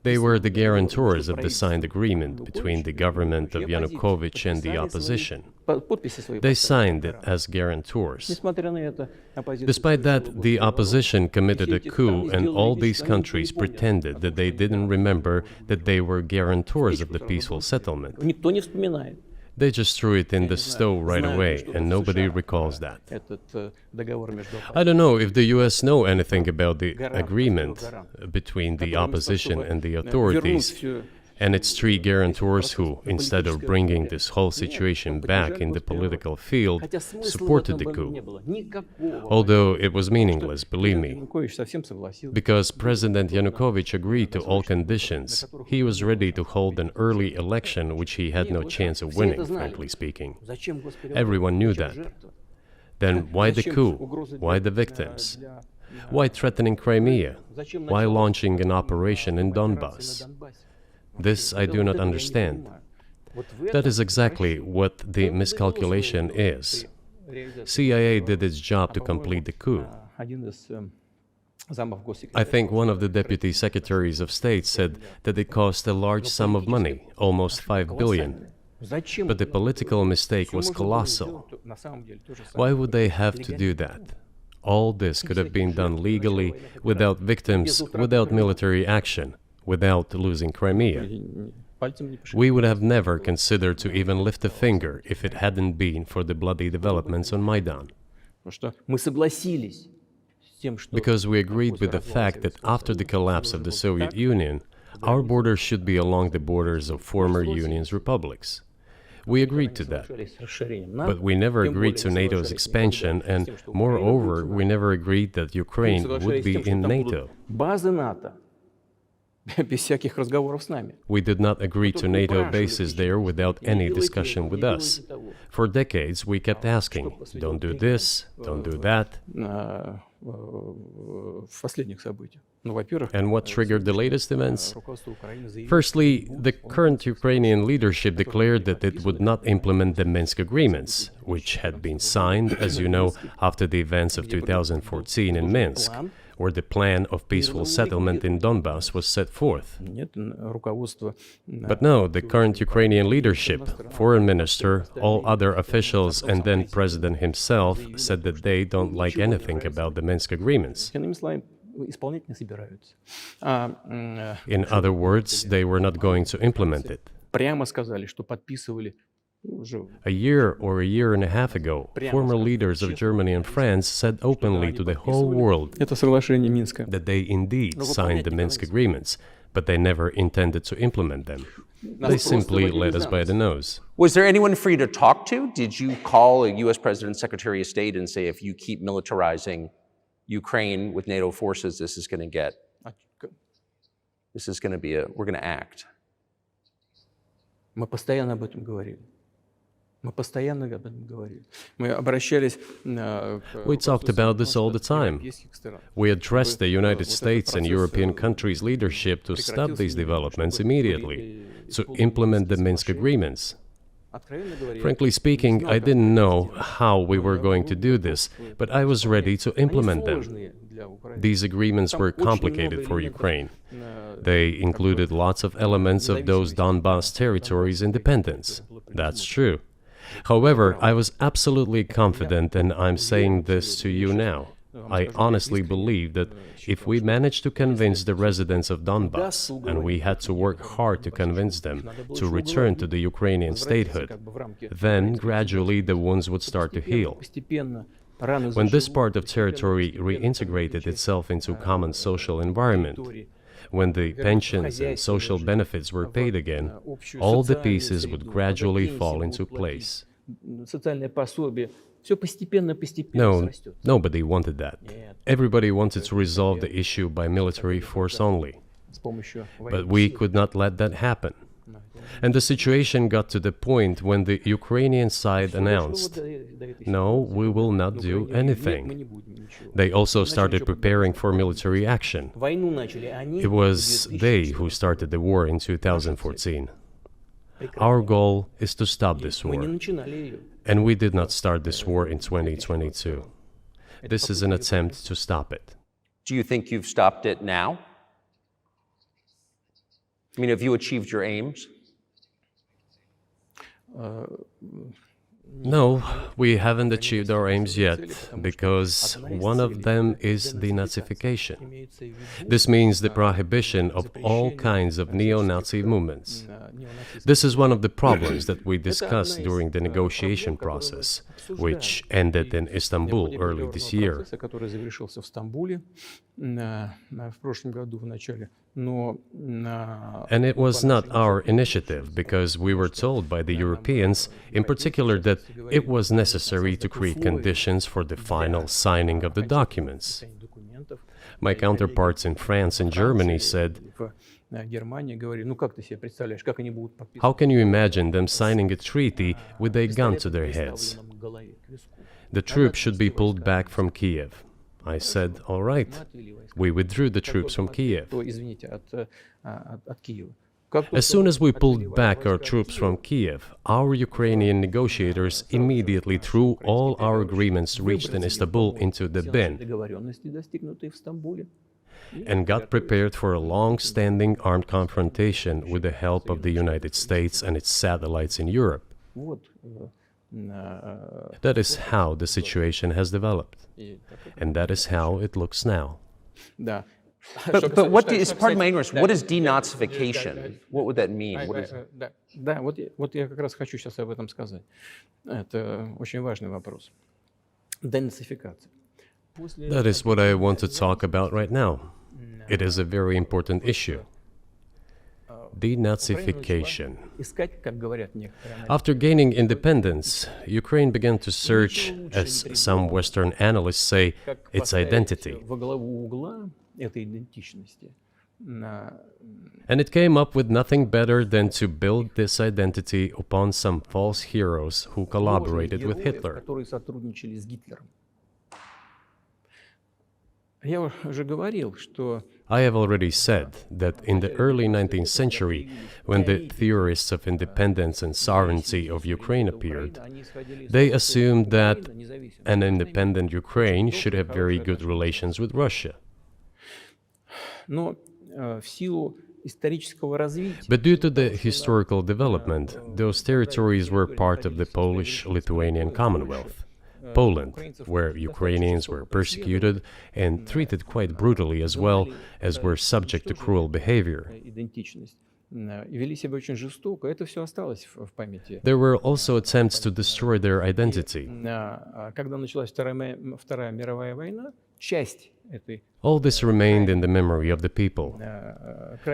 B: They were the guarantors of the signed agreement between the government of Yanukovych and the opposition.
C: подписи свои
B: They
C: поставили.
B: signed it as guarantors.
C: Несмотря на это, оппозиция
B: Despite that, the opposition committed a
C: Все эти
B: coup,
C: страны
B: and
C: сделали
B: all
C: вещи,
B: these
C: что они не
B: countries
C: помнят
B: pretended
C: о
B: that
C: том,
B: they
C: что они
B: didn't remember that they were guarantors of the
C: которую
B: peaceful settlement.
C: никто не вспоминает.
B: They just threw it in
C: Я
B: the
C: не знаю,
B: stove right
C: знают ли
B: away,
C: что-то
B: and
C: в
B: nobody
C: США
B: recalls
C: про
B: that.
C: этот договор между
B: I don't know if the US know anything
C: оппозицией.
B: about the agreement between the opposition and the authorities, and its three guarantors who, instead of bringing this whole situation back in the political field,
C: Хотя смысла в
B: supported
C: этом
B: the
C: не
B: coup.
C: было. Никакого.
B: Although it was meaningless, believe me.
C: Янукович совсем согласился.
B: Because President Yanukovych agreed to all conditions, he was ready to hold an early election which he had no chance of winning, frankly speaking.
C: Зачем, Господи,
B: Everyone knew
C: зачем
B: that.
C: жертва?
B: Then why the
C: Зачем
B: coup?
C: угрозы
B: Why the
C: для-
B: victims?
C: для-
B: Why threatening Crimea?
C: Зачем
B: Why
C: началась
B: launching an operation in
C: операция на
B: Donbass?
C: Донбассе?
B: This I do
C: Вот
B: not
C: этого я не
B: understand.
C: понимаю. Вот в
B: That
C: этом
B: is exactly what the miscalculation is. CIA did its job to complete the coup.
C: Один из замов
B: I
C: госсекретаря
B: think one of the deputy secretaries of state said that it cost a large sum of money, almost 5 billion.
C: Зачем?
B: But the political mistake was colossal. Why would they have to do that? All this could have been done legally, without victims, without military action, without losing Crimea. We would have never considered to even lift a finger if it hadn't been for the bloody developments on Maidan. Because we agreed with the fact that after the collapse of the Soviet Union, our borders should be along the borders of former Union's republics. We agreed to that. But we never agreed to NATO's expansion, and moreover, we never agreed that Ukraine would be in NATO.
C: Базы НАТО. Без всяких разговоров с нами.
B: We did not agree to NATO bases there without any discussion with us. For decades, we kept asking, don't do this, don't do that.
C: В последних событиях. Ну, во-первых,
B: And what triggered the latest events?
C: руководство Украины заявило,
B: Firstly, the current Ukrainian leadership declared that it would not implement the Minsk agreements, which had been signed, as you know, after the events of 2014 in Minsk, where the plan of peaceful settlement in Donbass was set forth.
C: нет, руководство
B: But no, the current Ukrainian leadership, foreign minister, all other officials, and then president himself said that they don't like anything about the Minsk agreements.
C: иными словами, исполнять не собираются.
B: In other words, they were not going to implement it.
C: Прямо сказали, что подписывали уже
B: A year or a year and a half ago, former leaders of Germany and France said openly to the whole world
C: это соглашение Минска.
B: that they indeed signed the Minsk agreements, but they never intended to implement them. They simply led us by the nose.
A: Was there anyone for you to talk to? Did you call a U.S. President's Secretary of State and say, if you keep militarizing Ukraine with NATO forces, this is going to be we're going to act?
C: Мы постоянно об этом говорили. Мы постоянно об этом говорили. Мы обращались
B: We talked about this all the time. We addressed the United States and European countries' leadership to stop these developments immediately, to implement the Minsk agreements. Frankly speaking, I didn't know how we were going to do this, but I was ready to implement them. These agreements were complicated for Ukraine. They included lots of elements of those Donbass territories' independence. That's true. However, I was absolutely confident, and I'm saying this to you now. I honestly believe that if we managed to convince the residents of Donbass, and we had to work hard to convince them to return to the Ukrainian statehood, then gradually the wounds would start to heal. When this part of territory reintegrated itself into common social environment, when the pensions and social benefits were paid again, all the pieces would gradually fall into place. No, nobody wanted that. Everybody wanted to resolve the issue by military force only. But we could not let that happen. And the situation got to the point when the Ukrainian side announced, no, we will not do anything. They also started preparing for military action. It was they who started the war in 2014. Our goal is to stop this war. And we did not start this war in 2022. This is an attempt to stop it.
A: Do you think you've stopped it now? I mean, have you achieved your aims?
B: No, we haven't achieved our aims yet, because one of them is denazification. This means the prohibition of all kinds of neo-Nazi movements. This is one of the problems that we discussed during the negotiation process, which ended in Istanbul early this year. And it was not our initiative, because we were told by the Europeans, in particular, that it was necessary to create conditions for the final signing of the documents. My counterparts in France and Germany said, "How can you imagine them signing a treaty with a gun to their heads? The troops should be pulled back from Kiev." I said, "All right." We withdrew the troops from Kiev. As soon as we pulled back our troops from Kiev, our Ukrainian negotiators immediately threw all our agreements reached in Istanbul into the bin and got prepared for a long-standing armed confrontation with the help of the United States and its satellites in Europe. That is how the situation has developed, and that is how it looks now.
A: But what is, pardon my ignorance, what is denazification? What would that mean? What is...
C: Да, вот я как раз хочу сейчас об этом сказать. Это очень важный вопрос. Денацификация.
B: That is what I want to talk about right now. It is a very important issue. Denazification. After gaining independence, Ukraine began to search, as some Western analysts say, its identity. And it came up with nothing better than to build this identity upon some false heroes who collaborated with Hitler. I have already said that in the early 19th century, when the theorists of independence and sovereignty of Ukraine appeared, they assumed that an independent Ukraine should have very good relations with Russia. But due to the historical development, those territories were part of the Polish-Lithuanian Commonwealth. Poland, where Ukrainians were persecuted and treated quite brutally, as well as were subject to cruel behavior. There were also attempts to destroy their identity. All this remained in the memory of the people.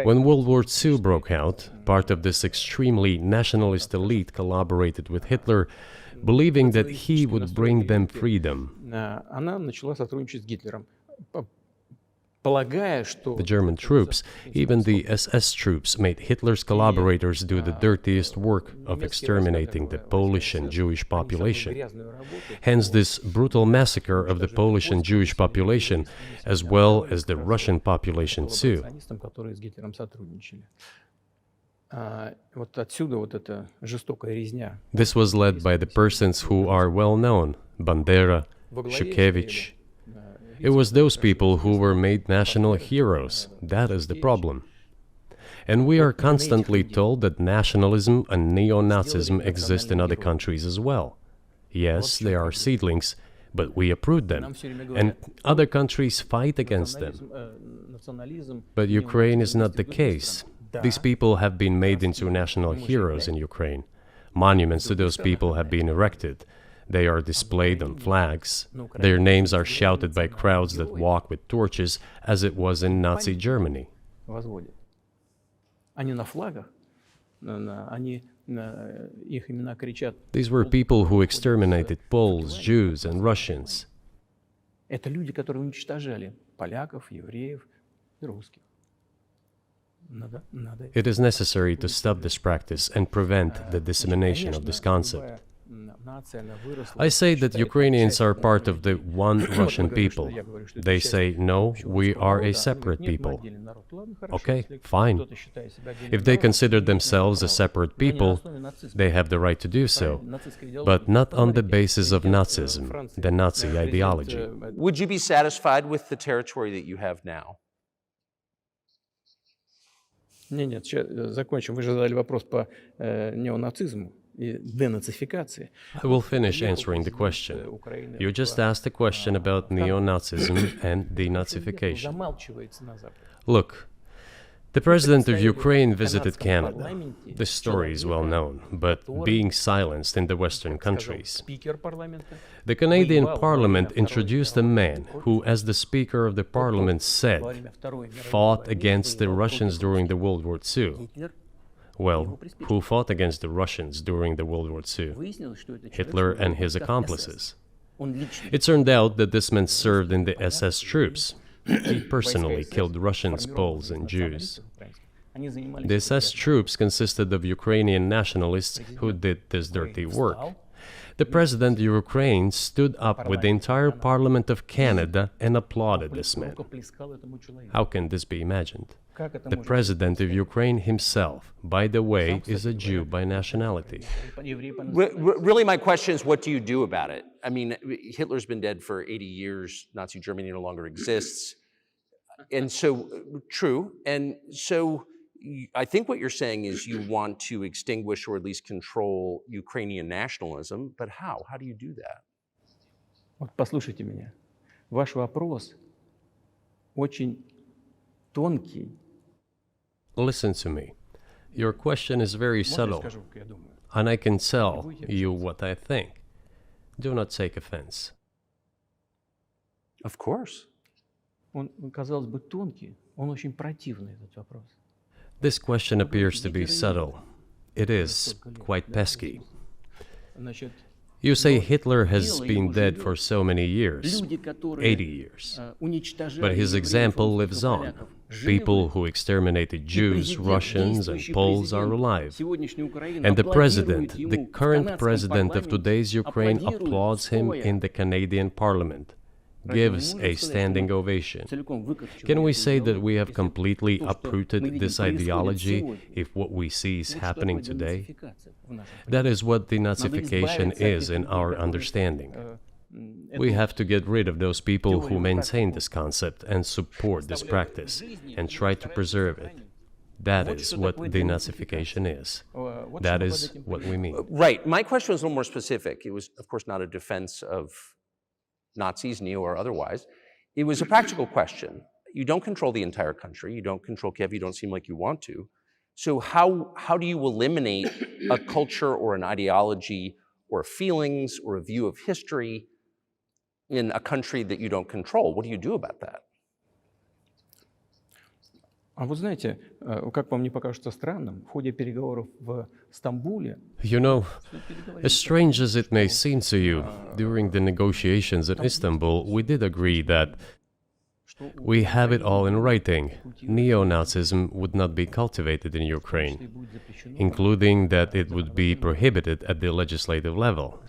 B: When World War II broke out, part of this extremely nationalist elite collaborated with Hitler, believing that he would bring them freedom. The German troops, even the SS troops, made Hitler's collaborators do the dirtiest work of exterminating the Polish and Jewish population. Hence this brutal massacre of the Polish and Jewish population, as well as the Russian population too. This was led by the persons who are well known, Bandera, Shukevich. It was those people who were made national heroes. That is the problem. And we are constantly told that nationalism and neo-Nazism exist in other countries as well. Yes, they are seedlings, but we uproot them, and other countries fight against them. But Ukraine is not the case. These people have been made into national heroes in Ukraine. Monuments to those people have been erected. They are displayed on flags. Their names are shouted by crowds that walk with torches, as it was in Nazi Germany. These were people who exterminated Poles, Jews, and Russians. It is necessary to stop this practice and prevent the dissemination of this concept. I say that Ukrainians are part of the one Russian people. They say, no, we are a separate people. Okay, fine. If they consider themselves a separate people, they have the right to do so, but not on the basis of Nazism, the Nazi ideology.
A: Would you be satisfied with the territory that you have now?
C: Нет, закончим. Вы же задали вопрос по неонацизму. и денацификации.
B: I will finish answering the question. You just asked a question about neo-Nazism and denazification.
C: Замалчивается на Западе.
B: Look, the president of Ukraine visited Canada. This story is well known, but being silenced in the Western countries.
C: Спикер парламента.
B: The Canadian Parliament introduced a man who, as the Speaker of the Parliament said, fought against the Russians during the World War II. Well, who fought against the Russians during the World War II?
C: Выяснилось, что это человек,
B: Hitler and his accomplices.
C: он лично.
B: It turned out that this man served in the SS troops. He personally killed Russians, Poles, and Jews.
C: Они занимались
B: The SS troops consisted of Ukrainian nationalists who did this dirty work. The president of Ukraine stood up with the entire Parliament of Canada and applauded this man.
C: плескал этому человеку.
B: How can this be imagined?
C: Как это
B: The
C: может
B: president of Ukraine himself, by the way, is a Jew by nationality.
C: еврей по
A: Really, my question is, what do you do about it? I mean, Hitler's been dead for 80 years. Nazi Germany no longer exists. And so, true. And so, I think what you're saying is you want to extinguish or at least control Ukrainian nationalism. But how? How do you do that?
C: Вот послушайте меня. Ваш вопрос очень тонкий.
B: Listen to me. Your question is very
C: Можно я
B: subtle,
C: скажу, как я думаю?
B: and I can tell you what I think. Do not take offense.
A: Of course.
C: Он, казалось бы, тонкий, он очень противный, этот вопрос.
B: This question appears to be subtle. It is quite pesky.
C: Значит,
B: You say Hitler has been dead for so many years,
C: люди, которые
B: 80 years.
C: уничтожали
B: But his
C: евреев,
B: example
C: русских и
B: lives on.
C: поляков, живы.
B: People who exterminated
C: И
B: Jews,
C: президент,
B: Russians, and
C: действующий
B: Poles are
C: президент
B: alive.
C: сегодняшней Украины
B: And the
C: аплодирует
B: president,
C: ему
B: the
C: в
B: current
C: канадском
B: president of
C: парламенте,
B: today's Ukraine,
C: аплодирует
B: applauds him
C: стоя.
B: in the Canadian parliament,
C: Поэтому
B: gives
C: можно
B: a
C: сказать, что
B: standing
C: мы
B: ovation.
C: целиком выкорчевали
B: Can we
C: эту
B: say that
C: идеологию,
B: we have
C: если
B: completely
C: то, что мы
B: uprooted
C: видим,
B: this
C: происходит
B: ideology
C: сегодня,
B: if what we see is
C: вот что
B: happening
C: такое
B: today?
C: денацификация в нашем
B: That is what
C: Надо
B: denazification
C: избавиться от
B: is
C: тех
B: in
C: людей,
B: our
C: которые,
B: understanding.
C: эту
B: We have to get rid of those people who
C: теорию,
B: maintain
C: практику
B: this concept and support this
C: оставляют в
B: practice
C: жизни
B: and
C: и
B: try to
C: стараются
B: preserve it.
C: сохранить.
B: That
C: Вот
B: is
C: что
B: what
C: такое
B: denazification
C: денацификация.
B: is.
C: Вот
B: That
C: что под
B: is
C: этим
B: what we
C: понимаем.
B: mean.
A: Right. My question was a little more specific. It was, of course, not a defense of Nazis, neo or otherwise. It was a practical question. You don't control the entire country. You don't control Kiev. You don't seem like you want to. So how do you eliminate a culture or an ideology or feelings or a view of history in a country that you don't control? What do you do about that?
C: А вы знаете, как вам не покажется странным, в ходе переговоров в Стамбуле
B: You know, as strange as it may seem to you, during the negotiations in Istanbul, we did agree that we have it all in writing. Neo-Nazism would not be cultivated in Ukraine, including that it would be prohibited at the legislative level.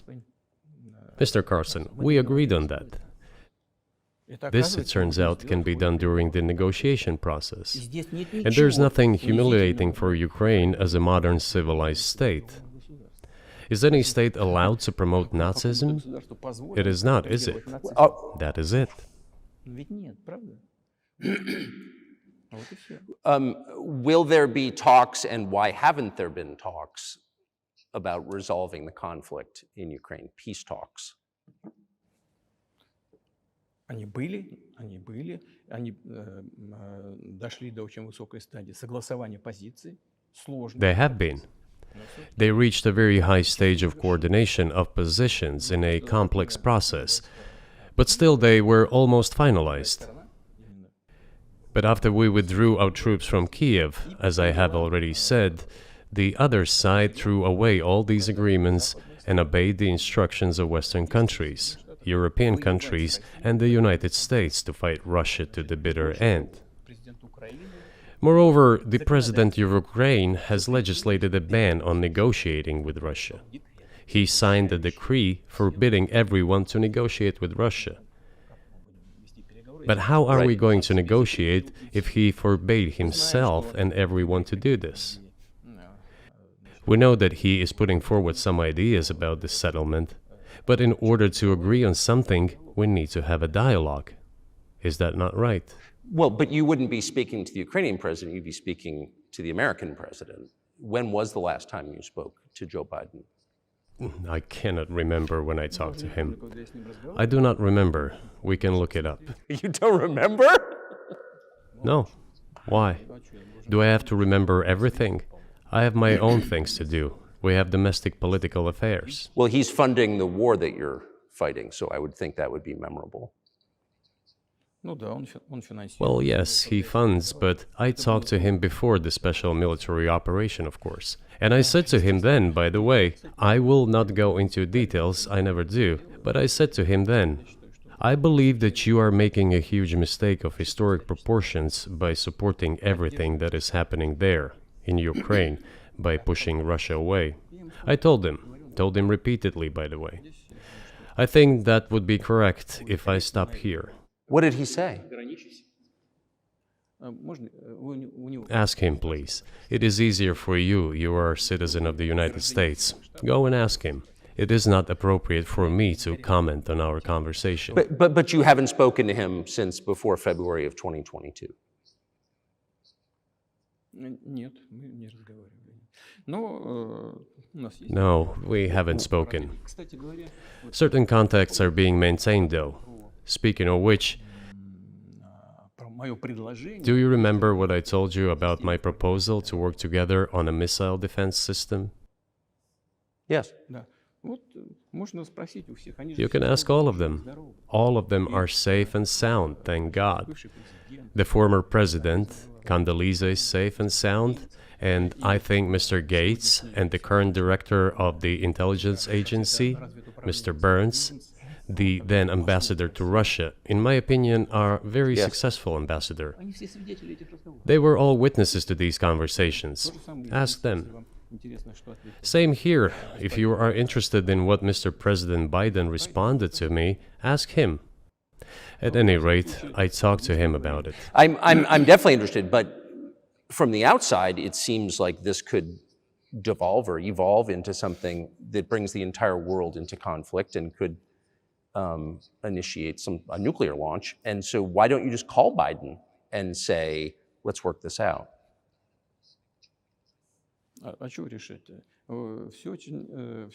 B: Mr. Carson, we agreed on that. This, it turns out, can be done during the negotiation process. And there's nothing humiliating for Ukraine as a modern civilized state. Is any state allowed to promote Nazism? It is not, is it? That is it.
C: Ведь нет, правда? Вот и всё.
A: Will there be talks, and why haven't there been talks about resolving the conflict in Ukraine? Peace talks.
C: Они были, они дошли до очень высокой стадии согласования позиций, сложно.
B: They have been. They reached a very high stage of coordination of positions in a complex process, but still they were almost finalized. But after we withdrew our troops from Kiev, as I have already said, the other side threw away all these agreements and obeyed the instructions of Western countries, European countries, and the United States to fight Russia to the bitter end. Moreover, the president of Ukraine has legislated a ban on negotiating with Russia. He signed a decree forbidding everyone to negotiate with Russia. But how are we going to negotiate if he forbade himself and everyone to do this? We know that he is putting forward some ideas about this settlement, but in order to agree on something, we need to have a dialogue. Is that not right?
A: Well, but you wouldn't be speaking to the Ukrainian president, you'd be speaking to the American president. When was the last time you spoke to Joe Biden?
B: I cannot remember when I talked to him. I do not remember. We can look it up.
A: You don't remember?
B: No. Why? Do I have to remember everything? I have my own things to do. We have domestic political affairs.
A: Well, he's funding the war that you're fighting, so I would think that would be memorable.
B: Well, yes, he funds, but I talked to him before the special military operation, of course. And I said to him then, by the way, I will not go into details, I never do, but I said to him then, I believe that you are making a huge mistake of historic proportions by supporting everything that is happening there, in Ukraine, by pushing Russia away. I told him repeatedly, by the way. I think that would be correct if I stop here.
A: What did he say?
B: Ask him, please. It is easier for you. You are a citizen of the United States. Go and ask him. It is not appropriate for me to comment on our conversation.
A: But you haven't spoken to him since before February of 2022?
B: No, we haven't spoken. Certain contacts are being maintained, though. Speaking of which, do you remember what I told you about my proposal to work together on a missile defense system?
A: Yes.
B: You can ask all of them. All of them are safe and sound, thank God. The former president, Condoleezza, is safe and sound, and I think Mr. Gates and the current director of the intelligence agency, Mr. Burns, the then ambassador to Russia, in my opinion, are very successful ambassador. They were all witnesses to these conversations. Ask them. Same here. If you are interested in what Mr. President Biden responded to me, ask him. At any rate, I talked to him about it.
A: I'm definitely interested, but from the outside, it seems like this could devolve or evolve into something that brings the entire world into conflict and could initiate a nuclear launch. And so why don't you just call Biden and say, let's work this out?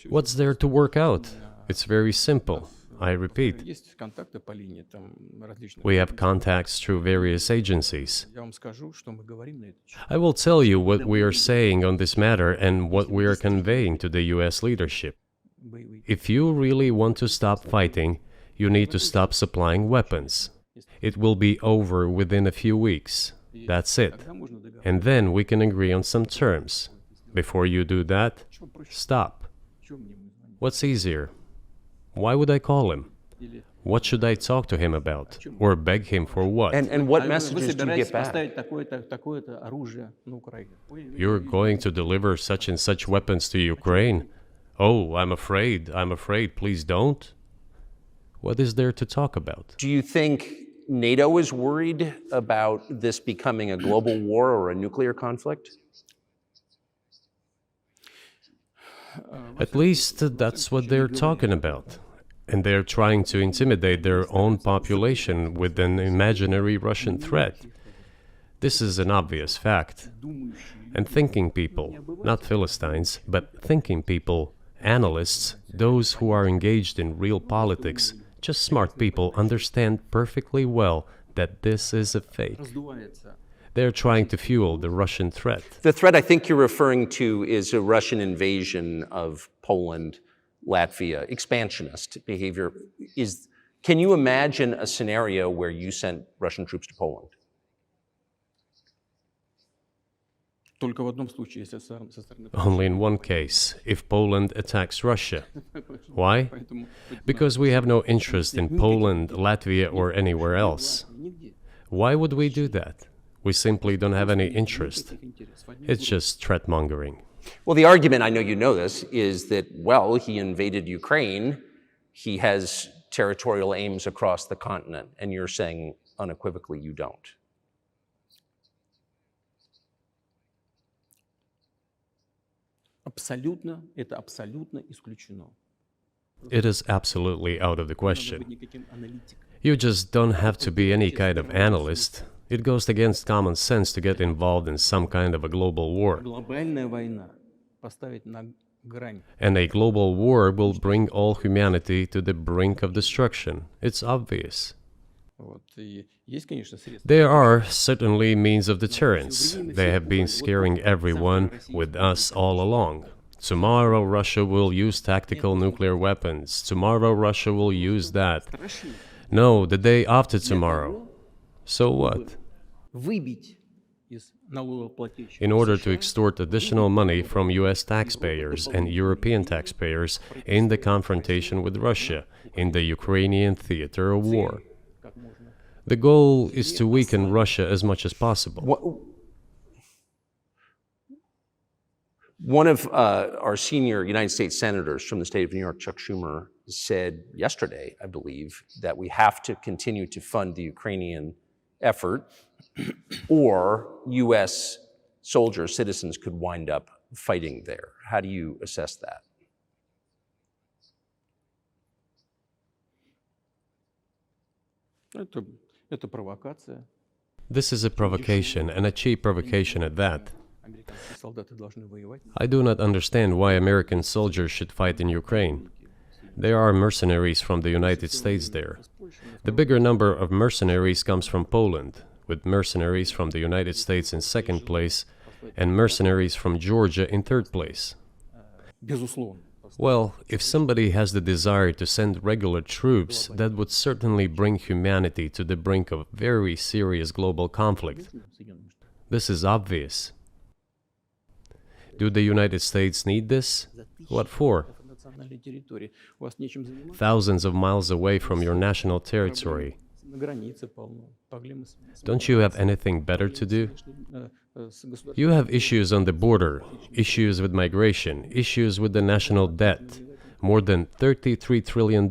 B: What's there to work out? It's very simple. I repeat, we have contacts through various agencies. I will tell you what we are saying on this matter and what we are conveying to the US leadership. If you really want to stop fighting, you need to stop supplying weapons. It will be over within a few weeks. That's it. And then we can agree on some terms. Before you do that, stop. What's easier? Why would I call him? What should I talk to him about? Or beg him for what?
A: And what messages do you get back?
B: You're going to deliver such and such weapons to Ukraine? Oh, I'm afraid, please don't. What is there to talk about?
A: Do you think NATO is worried about this becoming a global war or a nuclear conflict?
B: At least that's what they're talking about. And they're trying to intimidate their own population with an imaginary Russian threat. This is an obvious fact. And thinking people, not Philistines, but thinking people, analysts, those who are engaged in real politics, just smart people, understand perfectly well that this is a fake. They're trying to fuel the Russian threat.
A: The threat I think you're referring to is a Russian invasion of Poland, Latvia, expansionist behavior. Can you imagine a scenario where you sent Russian troops to Poland?
B: Only in one case, if Poland attacks Russia. Why? Because we have no interest in Poland, Latvia, or anywhere else. Why would we do that? We simply don't have any interest. It's just threat-mongering.
A: Well, the argument, I know you know this, is that, well, he invaded Ukraine, he has territorial aims across the continent, and you're saying unequivocally you don't.
B: It is absolutely out of the question. You just don't have to be any kind of analyst. It goes against common sense to get involved in some kind of a global war. And a global war will bring all humanity to the brink of destruction. It's obvious. There are certainly means of deterrence. They have been scaring everyone with us all along. Tomorrow Russia will use tactical nuclear weapons. Tomorrow Russia will use that. No, the day after tomorrow. So what? In order to extort additional money from US taxpayers and European taxpayers in the confrontation with Russia in the Ukrainian theater of war. The goal is to weaken Russia as much as possible.
A: One of our senior United States senators from the state of New York, Chuck Schumer, said yesterday, I believe, that we have to continue to fund the Ukrainian effort or U.S. soldiers, citizens could wind up fighting there. How do you assess that?
B: This is a provocation, and a cheap provocation at that. I do not understand why American soldiers should fight in Ukraine. There are mercenaries from the United States there. The bigger number of mercenaries comes from Poland, with mercenaries from the United States in second place and mercenaries from Georgia in third place. Well, if somebody has the desire to send regular troops, that would certainly bring humanity to the brink of very serious global conflict. This is obvious. Do the United States need this? What for? Thousands of miles away from your national territory. Don't you have anything better to do? You have issues on the border, issues with migration, issues with the national debt, more than $33 trillion.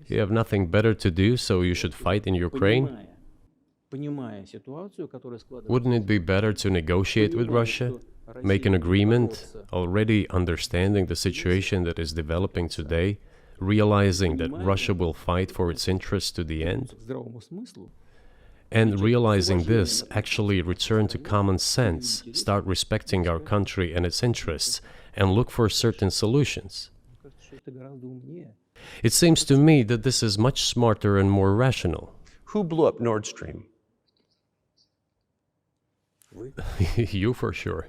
B: You have nothing better to do, so you should fight in Ukraine? Wouldn't it be better to negotiate with Russia? Make an agreement, already understanding the situation that is developing today, realizing that Russia will fight for its interests to the end? And realizing this, actually return to common sense, start respecting our country and its interests, and look for certain solutions. It seems to me that this is much smarter and more rational.
A: Who blew up Nord Stream?
B: You for sure.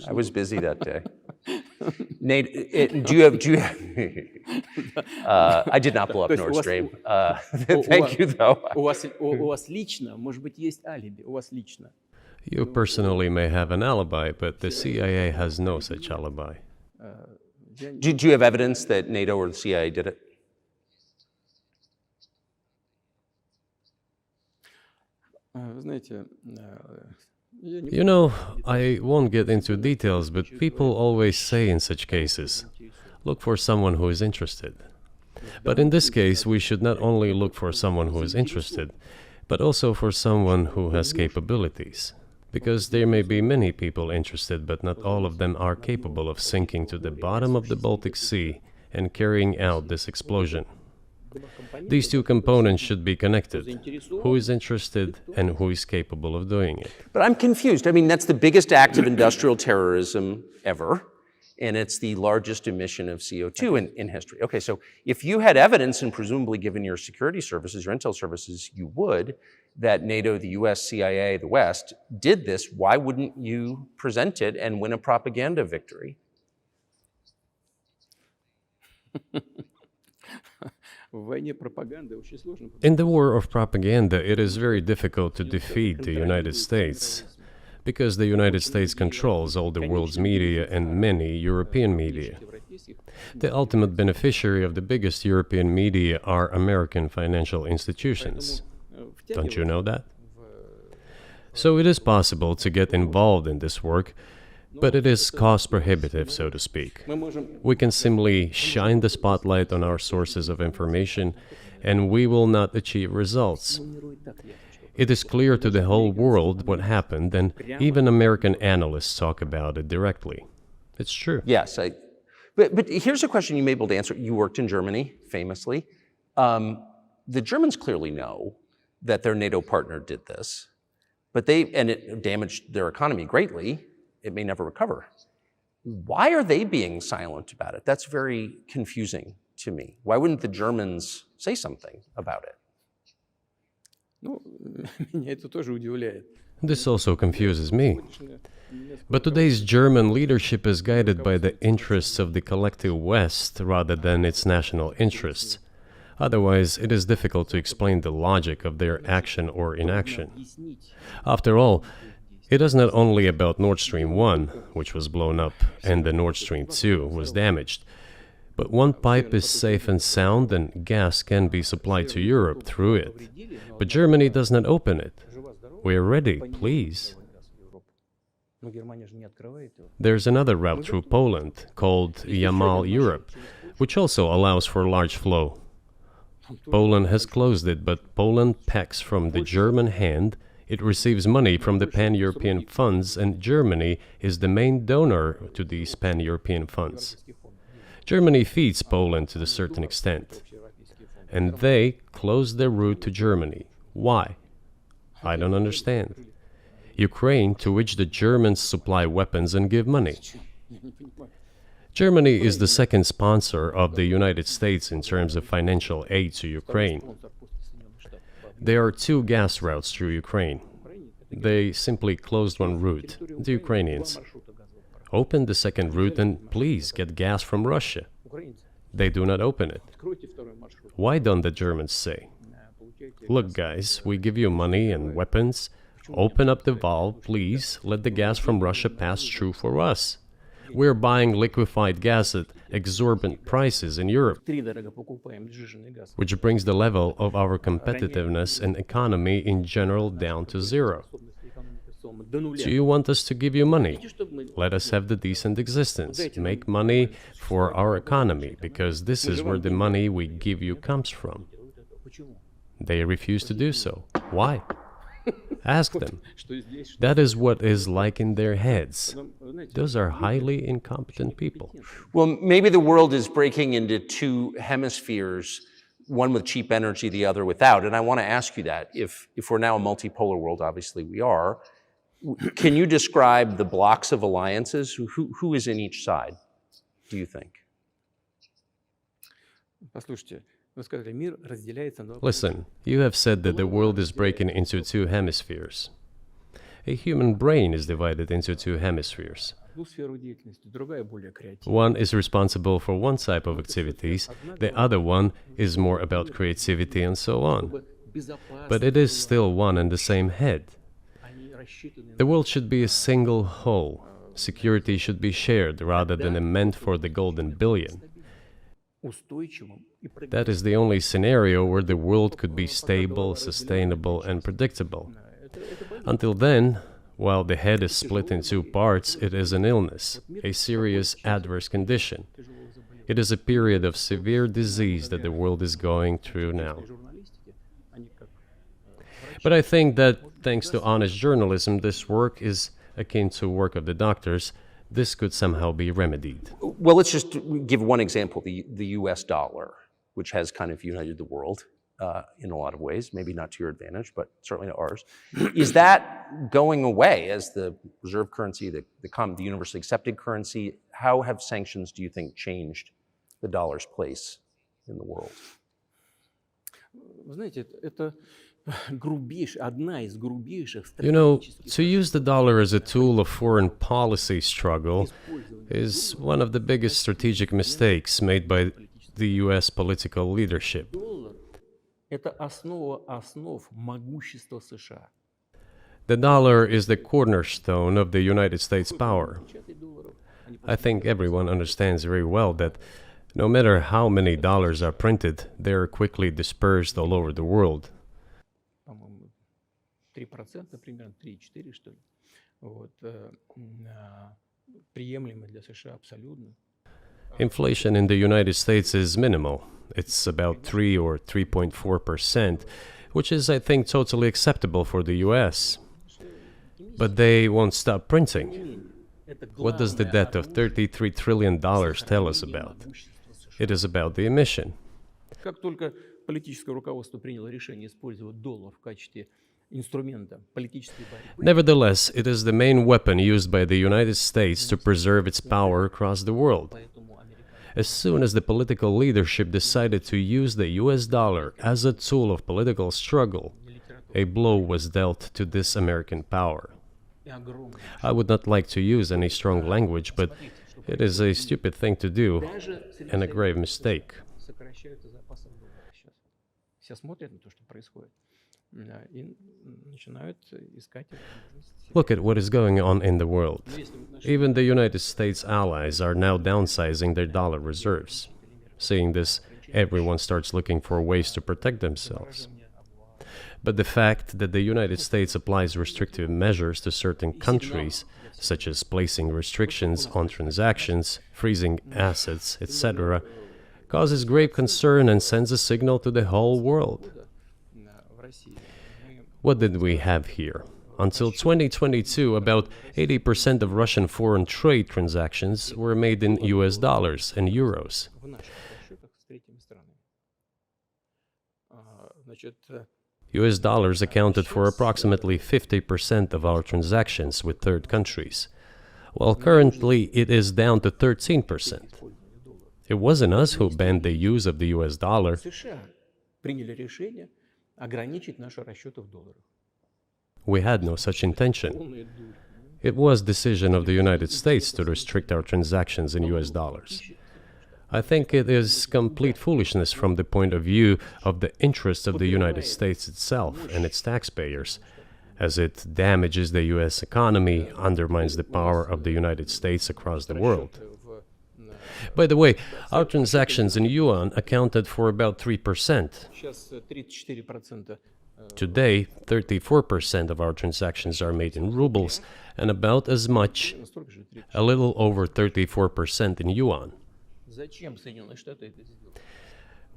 A: I was busy that day. Nate, do you have I did not blow up Nord Stream. Thank you, though.
B: You personally may have an alibi, but the CIA has no such alibi.
A: Do you have evidence that NATO or the CIA did it?
B: You know, I won't get into details, but people always say in such cases, look for someone who is interested. But in this case, we should not only look for someone who is interested, but also for someone who has capabilities. Because there may be many people interested, but not all of them are capable of sinking to the bottom of the Baltic Sea and carrying out this explosion. These two components should be connected. Who is interested and who is capable of doing it?
A: But I'm confused. I mean, that's the biggest act of industrial terrorism ever, and it's the largest emission of CO2 in history. Okay, so if you had evidence, and presumably given your security services, your intel services, you would, that NATO, the US, CIA, the West, did this, why wouldn't you present it and win a propaganda victory?
B: In the war of propaganda, it is very difficult to defeat the United States, because the United States controls all the world's media and many European media. The ultimate beneficiary of the biggest European media are American financial institutions. Don't you know that? So it is possible to get involved in this work, but it is cost prohibitive, so to speak. We can simply shine the spotlight on our sources of information, and we will not achieve results. It is clear to the whole world what happened, and even American analysts talk about it directly. It's true.
A: Yes, but here's a question you may be able to answer. You worked in Germany, famously. The Germans clearly know that their NATO partner did this, and it damaged their economy greatly. It may never recover. Why are they being silent about it? That's very confusing to me. Why wouldn't the Germans say something about it?
C: Ну, меня это тоже удивляет.
B: This also confuses me. But today's German leadership is guided by the interests of the collective West rather than its national interests. Otherwise, it is difficult to explain the logic of their action or inaction. After all, it is not only about Nord Stream 1, which was blown up, and the Nord Stream 2 was damaged, but one pipe is safe and sound and gas can be supplied to Europe through it. But Germany does not open it. We are ready, please. There's another route through Poland called Yamal Europe, which also allows for large flow. Poland has closed it, but Poland packs from the German hand. It receives money from the pan-European funds, and Germany is the main donor to these pan-European funds. Germany feeds Poland to a certain extent, and they close their route to Germany. Why? I don't understand. Ukraine, to which the Germans supply weapons and give money. Germany is the second sponsor of the United States in terms of financial aid to Ukraine. There are two gas routes through Ukraine. They simply closed one route, the Ukrainians. Open the second route and please get gas from Russia. They do not open it. Why don't the Germans say, look guys, we give you money and weapons, open up the valve, please, let the gas from Russia pass through for us. We're buying liquefied gas at exorbitant prices in Europe, which brings the level of our competitiveness and economy in general down to zero. Do you want us to give you money? Let us have the decent existence. Make money for our economy, because this is where the money we give you comes from. They refuse to do so. Why? Ask them. That is what is like in their heads. Those are highly incompetent people.
A: Well, maybe the world is breaking into two hemispheres, one with cheap energy, the other without. And I want to ask you that. If we're now a multipolar world, obviously we are, can you describe the blocks of alliances? Who is in each side, do you think?
B: Listen, you have said that the world is breaking into two hemispheres. A human brain is divided into two hemispheres. One is responsible for one type of activities, the other one is more about creativity and so on. But it is still one and the same head. The world should be a single whole. Security should be shared rather than meant for the golden billion. That is the only scenario where the world could be stable, sustainable, and predictable. Until then, while the head is split in two parts, it is an illness, a serious adverse condition. It is a period of severe disease that the world is going through now. But I think that, thanks to honest journalism, this work is akin to work of the doctors. This could somehow be remedied.
A: Well, let's just give one example, the US dollar, which has kind of united the world in a lot of ways, maybe not to your advantage, but certainly to ours. Is that going away as the reserve currency, the universally accepted currency? How have sanctions, do you think, changed the dollar's place in the world?
B: You know, to use the dollar as a tool of foreign policy struggle is one of the biggest strategic mistakes made by the US political leadership. The dollar is the cornerstone of the United States power. I think everyone understands very well that no matter how many dollars are printed, they are quickly dispersed all over the world. Inflation in the United States is minimal. It's about 3 or 3.4%, which is, I think, totally acceptable for the US. But they won't stop printing. What does the debt of $33 trillion tell us about? It is about the emission.
C: инструментом политической борьбы.
B: Nevertheless, it is the main weapon used by the United States to preserve its power across the world.
C: Поэтому американцы
B: As soon as the political leadership decided to use the US dollar as a tool of political struggle, a blow was dealt to this American power.
C: и огромные.
B: I would not like to use any strong language, but it is a stupid thing to do
C: Даже
B: and a grave mistake.
C: сокращают запасы доллара сейчас. Все смотрят на то, что происходит, и начинают искать возможности.
B: Look at what is going on in the world. Even the United States allies are now downsizing their dollar reserves. Seeing this, everyone starts looking for ways to protect themselves. But the fact that the United States applies restrictive measures to certain countries, such as placing restrictions on transactions, freezing assets, etc., causes grave concern and sends a signal to the whole world.
C: В России
B: What did we have here? Until 2022, about 80% of Russian foreign trade transactions were made in US dollars and euros.
C: в наших расчетах с третьими странами. Значит,
B: US dollars accounted for approximately 50% of our transactions with third countries, while currently it is down to 13%. It wasn't us who banned the use of the US dollar.
C: США приняли решение ограничить наши расчеты в долларах.
B: We had no such intention.
C: Полная дурь.
B: It was decision of the United States to restrict our transactions in US dollars. I think it is complete foolishness from the point of view of the interests of the United States itself and its taxpayers, as it damages the US economy, undermines the power of the United States across the world. By the way, our transactions in yuan accounted for about 3%.
C: Сейчас 34%
B: Today, 34% of our transactions are made in rubles, and about as much,
C: столько же 30.
B: a little over 34% in yuan.
C: Зачем Соединенные Штаты это сделали?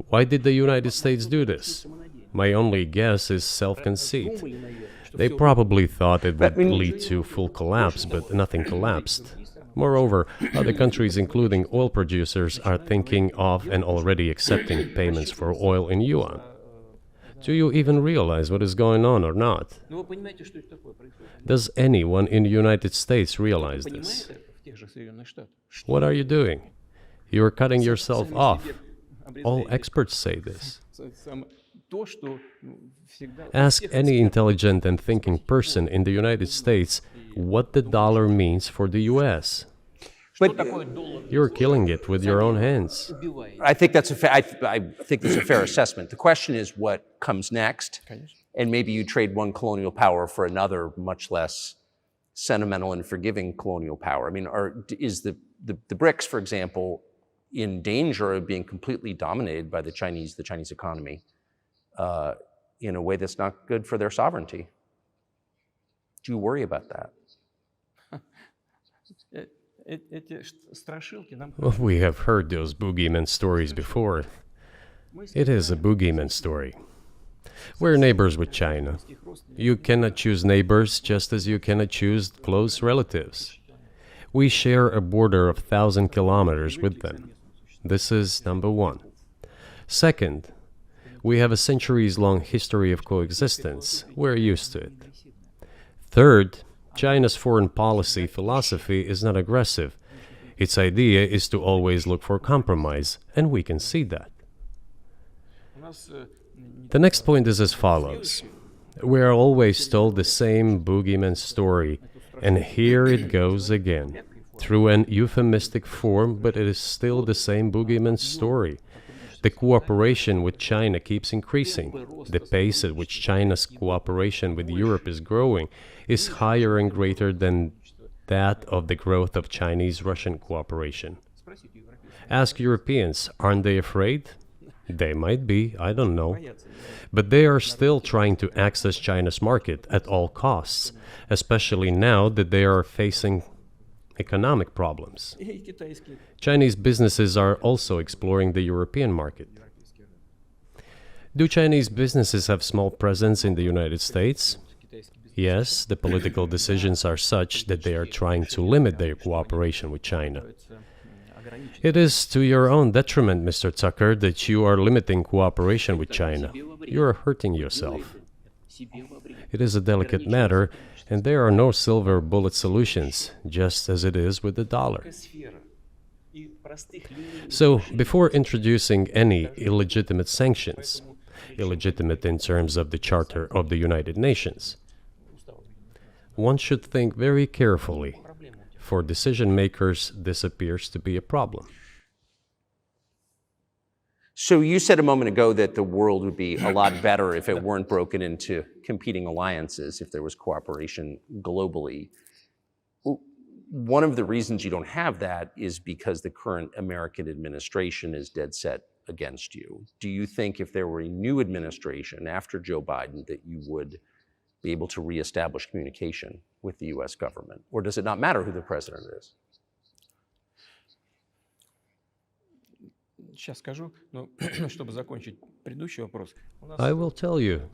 B: Why did the United States do this? My only guess is self-conceit.
C: Думали, наверное, что
B: They
C: всё
B: probably thought it would lead to full collapse, but nothing collapsed. Moreover, other countries, including oil producers, are thinking of and already accepting payments for oil in yuan. Do you even realize what is going on or not?
C: Ну, вы понимаете, что это такое происходит?
B: Does anyone in the United States realize
C: Понимает
B: this?
C: это в тех же Соединенных Штатах?
B: What are you doing? You are cutting yourself
C: Сами
B: off.
C: себе
B: All
C: обрезаете
B: experts say this.
C: то, что всегда...
B: Ask any intelligent and thinking person in the United States what the dollar means for the US.
C: Что такое доллар?
B: You're killing it with your own hands.
C: Убивает.
A: I think that's I think that's a fair assessment. The question is what comes next,
C: Конечно.
A: and maybe you trade one colonial power for another, much less sentimental and forgiving colonial power. I mean, is the BRICS, for example, in danger of being completely dominated by the Chinese economy in a way that's not good for their sovereignty? Do you worry about that?
C: Эти страшилки нам...
B: Well, we have heard those boogeyman stories before. It is a boogeyman story. We're neighbors with China. You cannot choose neighbors just as you cannot choose close relatives. We share a border of 1,000 kilometers with them. This is number one. Second, we have a centuries-long history of coexistence. We're used to it. Third, China's foreign policy philosophy is not aggressive. Its idea is to always look for compromise, and we can see that.
C: У нас
B: The next point is as follows. We are always told the same boogeyman story, and here it goes again. Through an euphemistic form, but it is still the same boogeyman story. The cooperation with China keeps increasing. The pace at which China's cooperation with Europe is growing is higher and greater than that of the growth of Chinese-Russian cooperation. Ask Europeans, aren't they afraid? They might be, I don't know. But they are still trying to access China's market at all costs, especially now that they are facing economic problems.
C: и китайские.
B: Chinese businesses are also exploring the European market. Do Chinese businesses have small presence in the United States? Yes, the political decisions are such that they are trying to limit their cooperation with China. It is to your own detriment, Mr. Tucker, that you are limiting cooperation with China. You are hurting yourself. It is a delicate matter, and there are no silver bullet solutions, just as it is with the dollar. So, before introducing any illegitimate sanctions, illegitimate in terms of the Charter of the United Nations, one should think very carefully. For decision makers, this appears to be a problem.
A: So you said a moment ago that the world would be a lot better if it weren't broken into competing alliances, if there was cooperation globally. One of the reasons you don't have that is because the current American administration is dead set against you. Do you think if there were a new administration after Joe Biden that you would be able to reestablish communication with the US government? Or does it not matter who the president is?
B: I will tell you,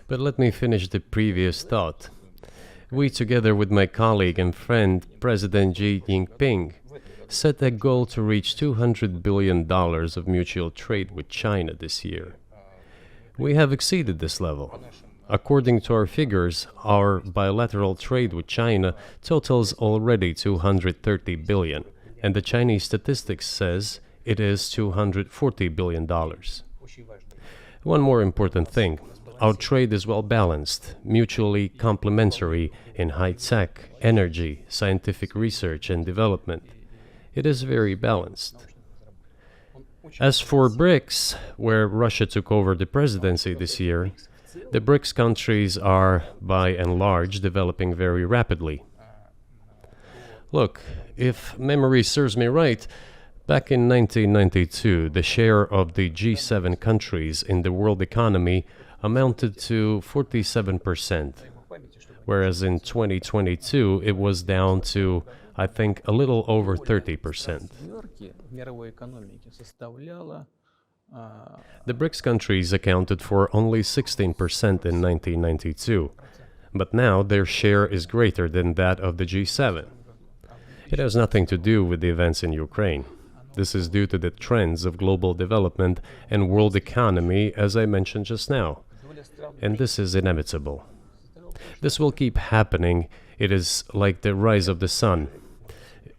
B: but let me finish the previous thought. We, together with my colleague and friend, President Xi Jinping, set a goal to reach $200 billion of mutual trade with China this year. We have exceeded this level. According to our figures, our bilateral trade with China totals already $230 billion, and the Chinese statistics says it is $240 billion. One more important thing. Our trade is well balanced, mutually complementary in high-tech, energy, scientific research and development. It is very balanced. As for BRICS, where Russia took over the presidency this year, the BRICS countries are, by and large, developing very rapidly. Look, if memory serves me right, back in 1992, the share of the G7 countries in the world economy amounted to 47%, whereas in 2022 it was down to, I think, a little over 30%. The BRICS countries accounted for only 16% in 1992, but now their share is greater than that of the G7. It has nothing to do with the events in Ukraine. This is due to the trends of global development and world economy, as I mentioned just now. And this is inevitable. This will keep happening. It is like the rise of the sun.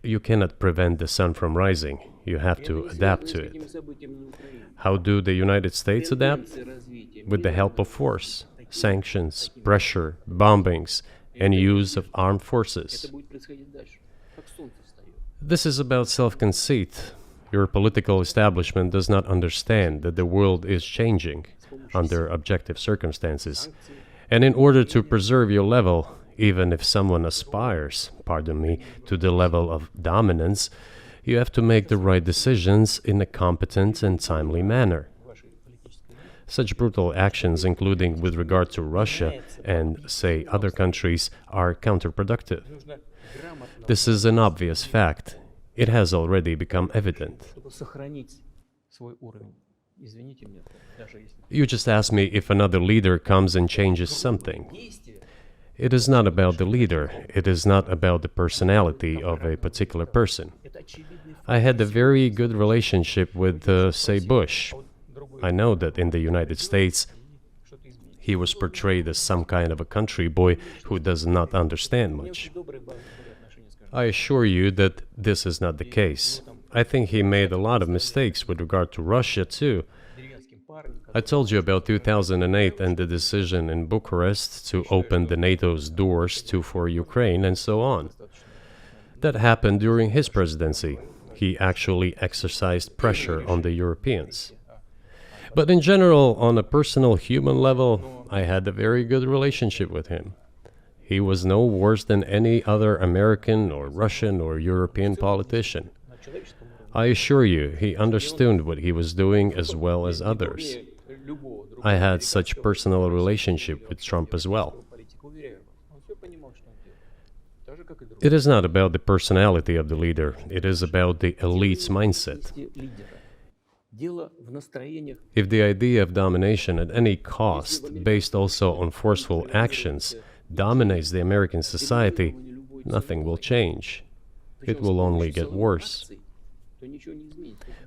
B: You cannot prevent the sun from rising. You have to adapt to it. How do the United States adapt? With the help of force, sanctions, pressure, bombings, and use of armed forces. This is about self-conceit. Your political establishment does not understand that the world is changing under objective circumstances. And in order to preserve your level, even if someone aspires, to the level of dominance, you have to make the right decisions in a competent and timely manner. Such brutal actions, including with regard to Russia and, say, other countries, are counterproductive. This is an obvious fact. It has already become evident. You just asked me if another leader comes and changes something. It is not about the leader. It is not about the personality of a particular person. I had a very good relationship with, say, Bush. I know that in the United States, he was portrayed as some kind of a country boy who does not understand much. I assure you that this is not the case. I think he made a lot of mistakes with regard to Russia, too. I told you about 2008 and the decision in Bucharest to open the NATO's doors for Ukraine and so on. That happened during his presidency. He actually exercised pressure on the Europeans. But in general, on a personal human level, I had a very good relationship with him. He was no worse than any other American or Russian or European politician. I assure you, he understood what he was doing as well as others. I had such personal relationship with Trump as well. It is not about the personality of the leader, it is about the elite's mindset. If the idea of domination at any cost, based also on forceful actions, dominates the American society, nothing will change. It will only get worse.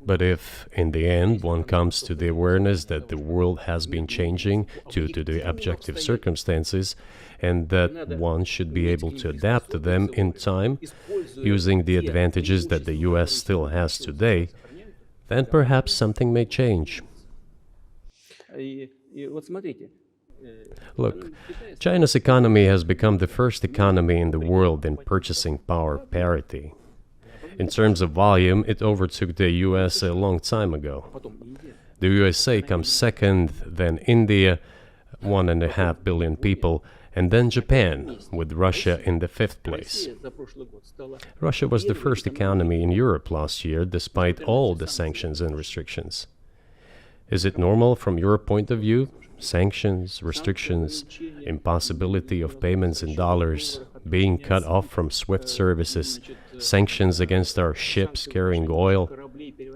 B: But if, in the end, one comes to the awareness that the world has been changing due to the objective circumstances, and that one should be able to adapt to them in time, using the advantages that the US still has today, then perhaps something may change. Look, China's economy has become the first economy in the world in purchasing power parity. In terms of volume, it overtook the US a long time ago. The USA comes second, then India, 1.5 billion people, and then Japan, with Russia in the fifth place. Russia was the first economy in Europe last year, despite all the sanctions and restrictions. Is it normal from your point of view? Sanctions, restrictions, impossibility of payments in dollars, being cut off from SWIFT services, sanctions against our ships carrying oil,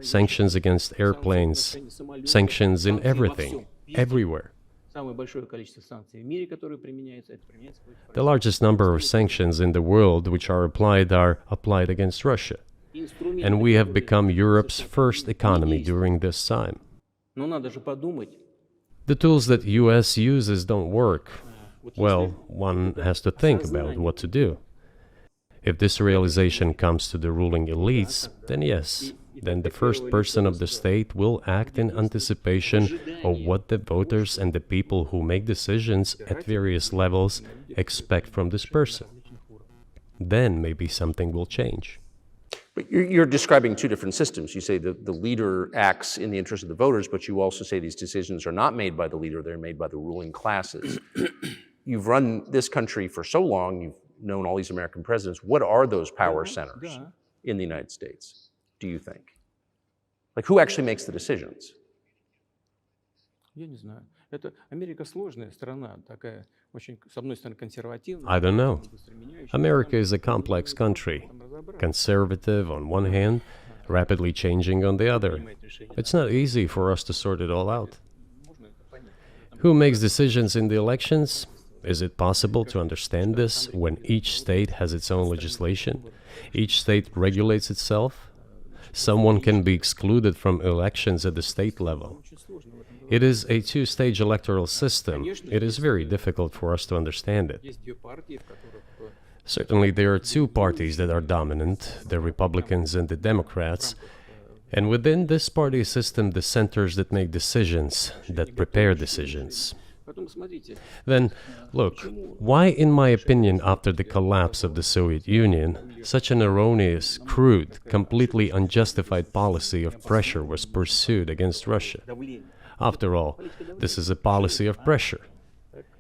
B: sanctions against airplanes, sanctions in everything, everywhere. The largest number of sanctions in the world which are applied against Russia. And we have become Europe's first economy during this time. The tools that US uses don't work. Well, one has to think about what to do. If this realization comes to the ruling elites, then yes, then the first person of the state will act in anticipation of what the voters and the people who make decisions at various levels expect from this person. Then maybe something will change.
A: But you're describing two different systems. You say the leader acts in the interest of the voters, but you also say these decisions are not made by the leader, they're made by the ruling classes. You've run this country for so long, you've known all these American presidents. What are those power centers in the United States, do you think? Like, who actually makes the decisions?
B: I don't know. America is a complex country, conservative on one hand, rapidly changing on the other. It's not easy for us to sort it all out. Who makes decisions in the elections? Is it possible to understand this when each state has its own legislation? Each state regulates itself? Someone can be excluded from elections at the state level. It is a two-stage electoral system. It is very difficult for us to understand it. Certainly, there are two parties that are dominant, the Republicans and the Democrats. And within this party system, the centers that make decisions, that prepare decisions. Then, look, why, in my opinion, after the collapse of the Soviet Union, such an erroneous, crude, completely unjustified policy of pressure was pursued against Russia? After all, this is a policy of pressure.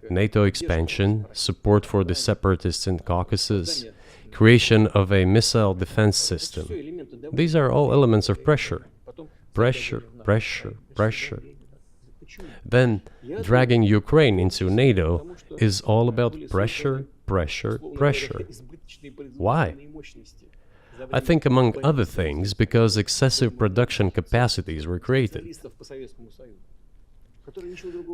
B: NATO expansion, support for the separatists in Caucasus, creation of a missile defense system. These are all elements of pressure. Pressure, pressure, pressure. Then, dragging Ukraine into NATO is all about pressure, pressure, pressure. Why? I think, among other things, because excessive production capacities were created.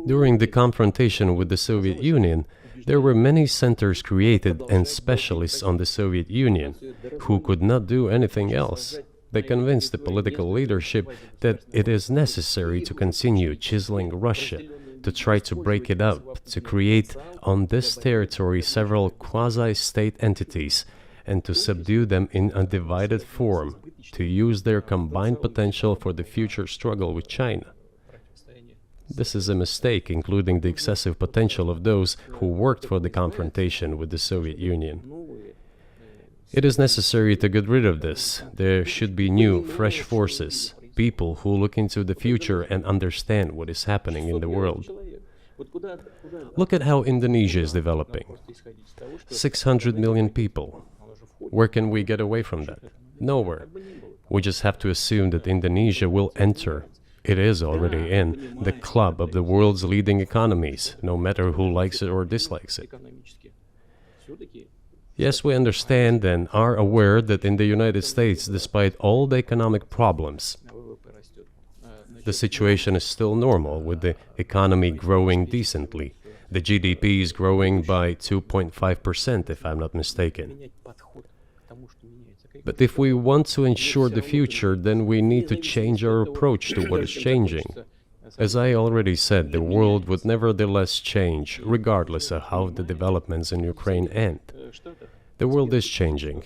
B: During the confrontation with the Soviet Union, there were many centers created and specialists on the Soviet Union who could not do anything else. They convinced the political leadership that it is necessary to continue chiseling Russia, to try to break it up, to create on this territory several quasi-state entities, and to subdue them in a divided form, to use their combined potential for the future struggle with China. This is a mistake, including the excessive potential of those who worked for the confrontation with the Soviet Union. It is necessary to get rid of this. There should be new, fresh forces, people who look into the future and understand what is happening in the world. Look at how Indonesia is developing. 600 million people. Where can we get away from that? Nowhere. We just have to assume that Indonesia will enter. It is already in the club of the world's leading economies, no matter who likes it or dislikes it. Yes, we understand and are aware that in the United States, despite all the economic problems, the situation is still normal, with the economy growing decently. The GDP is growing by 2.5%, if I'm not mistaken. But if we want to ensure the future, then we need to change our approach to what is changing. As I already said, the world would nevertheless change, regardless of how the developments in Ukraine end. The world is changing.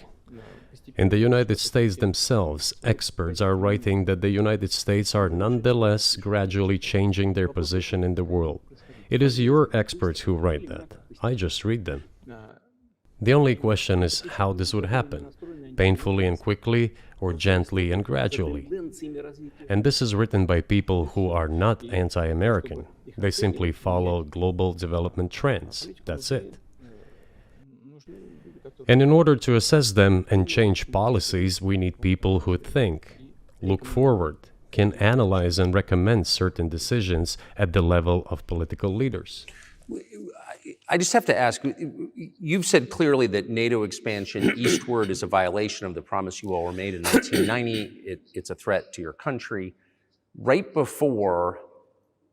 B: In the United States themselves, experts are writing that the United States are nonetheless gradually changing their position in the world. It is your experts who write that. I just read them. The only question is how this would happen, painfully and quickly, or gently and gradually. And this is written by people who are not anti-American. They simply follow global development trends. That's it. And in order to assess them and change policies, we need people who think, look forward, can analyze and recommend certain decisions at the level of political leaders.
A: I just have to ask, you've said clearly that NATO expansion eastward is a violation of the promise you all were made in 1990. It's a threat to your country. Right before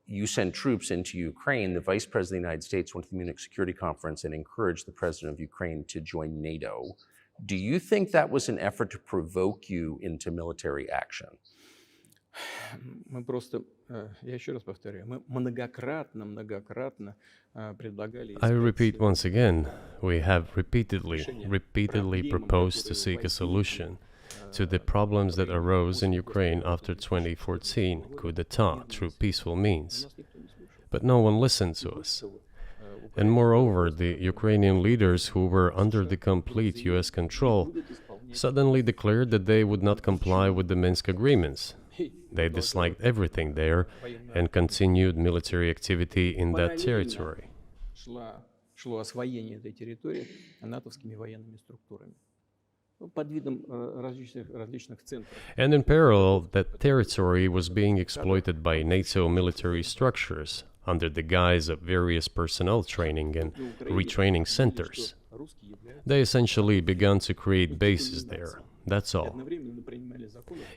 A: you sent troops into Ukraine, the Vice President of the United States went to the Munich Security Conference and encouraged the President of Ukraine to join NATO. Do you think that was an effort to provoke you into military action?
C: Мы просто, я еще раз повторяю, мы многократно предлагали...
B: I repeat once again, we have repeatedly proposed to seek a solution to the problems that arose in Ukraine after 2014 coup d'etat through peaceful means. But no one listened to us. And moreover, the Ukrainian leaders who were under the complete US control suddenly declared that they would not comply with the Minsk agreements. They disliked everything there and continued military activity in that territory.
C: Шло освоение этой территории натовскими военными структурами. Под видом различных центров.
B: And in parallel, that territory was being exploited by NATO military structures under the guise of various personnel training and retraining centers. They essentially began to create bases there. That's all.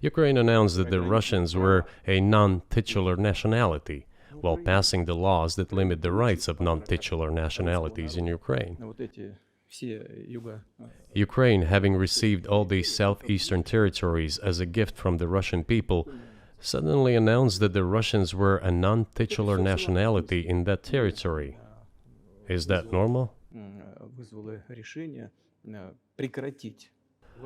B: Ukraine announced that the Russians were a non-titular nationality, while passing the laws that limit the rights of non-titular nationalities in Ukraine. Ukraine, having received all these southeastern territories as a gift from the Russian people, suddenly announced that the Russians were a non-titular nationality in that territory. Is that normal?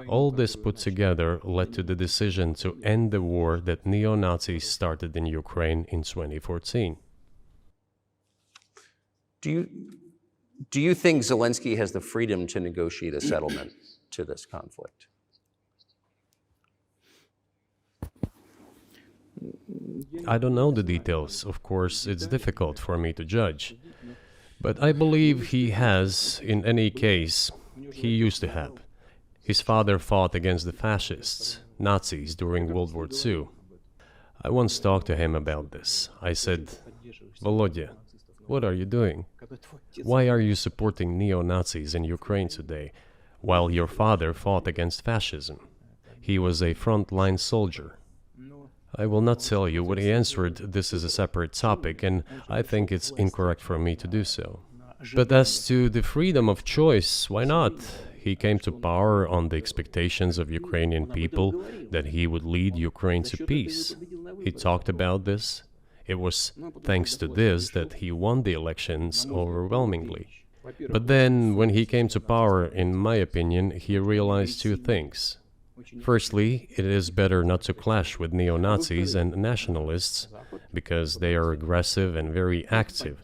B: All this put together led to the decision to end the war that neo-Nazis started in Ukraine in 2014.
A: Do you think Zelensky has the freedom to negotiate a settlement to this conflict?
B: I don't know the details. Of course, it's difficult for me to judge. But I believe he has, in any case, he used to have. His father fought against the fascists, Nazis, during World War II. I once talked to him about this. I said, Volodya, what are you doing? Why are you supporting neo-Nazis in Ukraine today, while your father fought against fascism? He was a frontline soldier. I will not tell you what he answered. This is a separate topic, and I think it's incorrect for me to do so. But as to the freedom of choice, why not? He came to power on the expectations of Ukrainian people that he would lead Ukraine to peace. He talked about this. It was thanks to this that he won the elections overwhelmingly. But then, when he came to power, in my opinion, he realized two things. Firstly, it is better not to clash with neo-Nazis and nationalists, because they are aggressive and very active.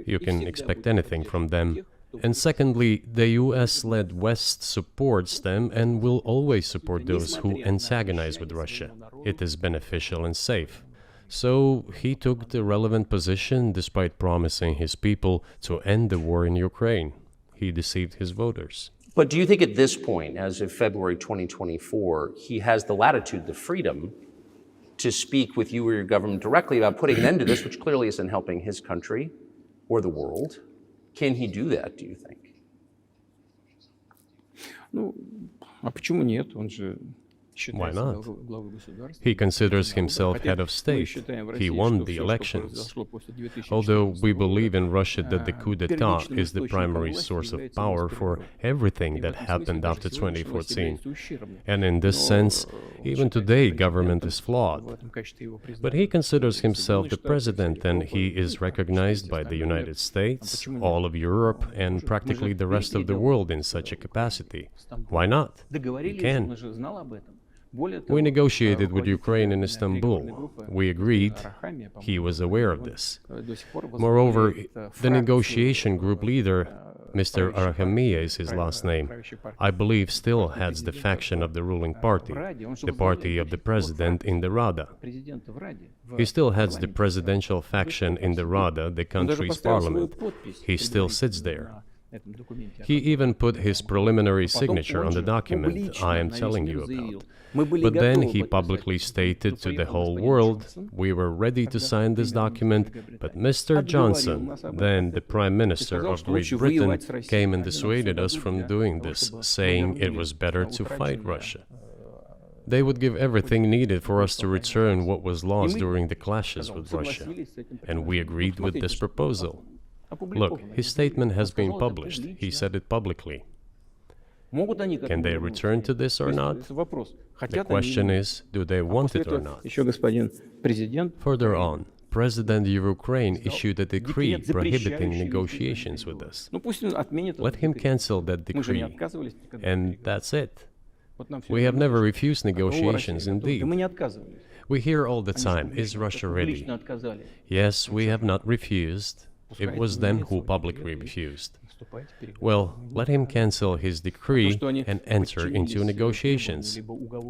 B: You can expect anything from them. And secondly, the US-led West supports them and will always support those who antagonize with Russia. It is beneficial and safe. So he took the relevant position despite promising his people to end the war in Ukraine. He deceived his voters.
A: But do you think at this point, as of February 2024, he has the latitude, the freedom to speak with you or your government directly about putting an end to this, which clearly isn't helping his country or the world? Can he do that, do you think?
C: Ну, а почему нет? Он же
B: Why not? He considers himself head of state. He won the elections. Although we believe in Russia that the coup d'etat is the primary source of power for everything that happened after 2014. And in this sense, even today, government is flawed. But he considers himself the president, and he is recognized by the United States, all of Europe, and practically the rest of the world in such a capacity. Why not? He can. We negotiated with Ukraine in Istanbul. We agreed. He was aware of this. Moreover, the negotiation group leader, Mr. Arahamiya is his last name, I believe still heads the faction of the ruling party, the party of the president in the Rada. He still heads the presidential faction in the Rada, the country's parliament. He still sits there. He even put his preliminary signature on the document I am telling you about. But then he publicly stated to the whole world, we were ready to sign this document, but Mr. Johnson, then the Prime Minister of Great Britain, came and dissuaded us from doing this, saying it was better to fight Russia. They would give everything needed for us to return what was lost during the clashes with Russia. And we agreed with this proposal. Look, his statement has been published. He said it publicly. Can they return to this or not? The question is, do they want it or not? Further on, President of Ukraine issued a decree prohibiting negotiations with us. Let him cancel that decree, and that's it. We have never refused negotiations, indeed. We hear all the time, is Russia ready? Yes, we have not refused. It was them who publicly refused. Well, let him cancel his decree and enter into negotiations.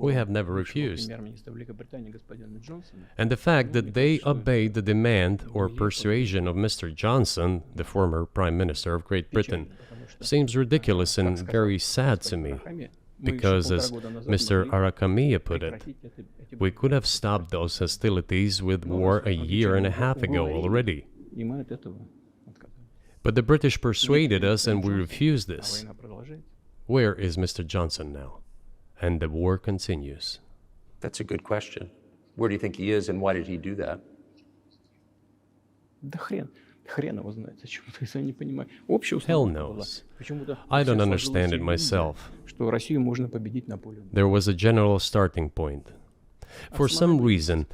B: We have never refused. And the fact that they obeyed the demand or persuasion of Mr. Johnson, the former Prime Minister of Great Britain, seems ridiculous and very sad to me. Because, as Mr. Arahamiya put it, we could have stopped those hostilities with war a year and a half ago already. But the British persuaded us and we refused this. Where is Mr. Johnson now? And the war continues.
A: That's a good question. Where do you think he is and why did he do that?
B: Hell knows. I don't understand it myself. There was a general starting point. For some reason,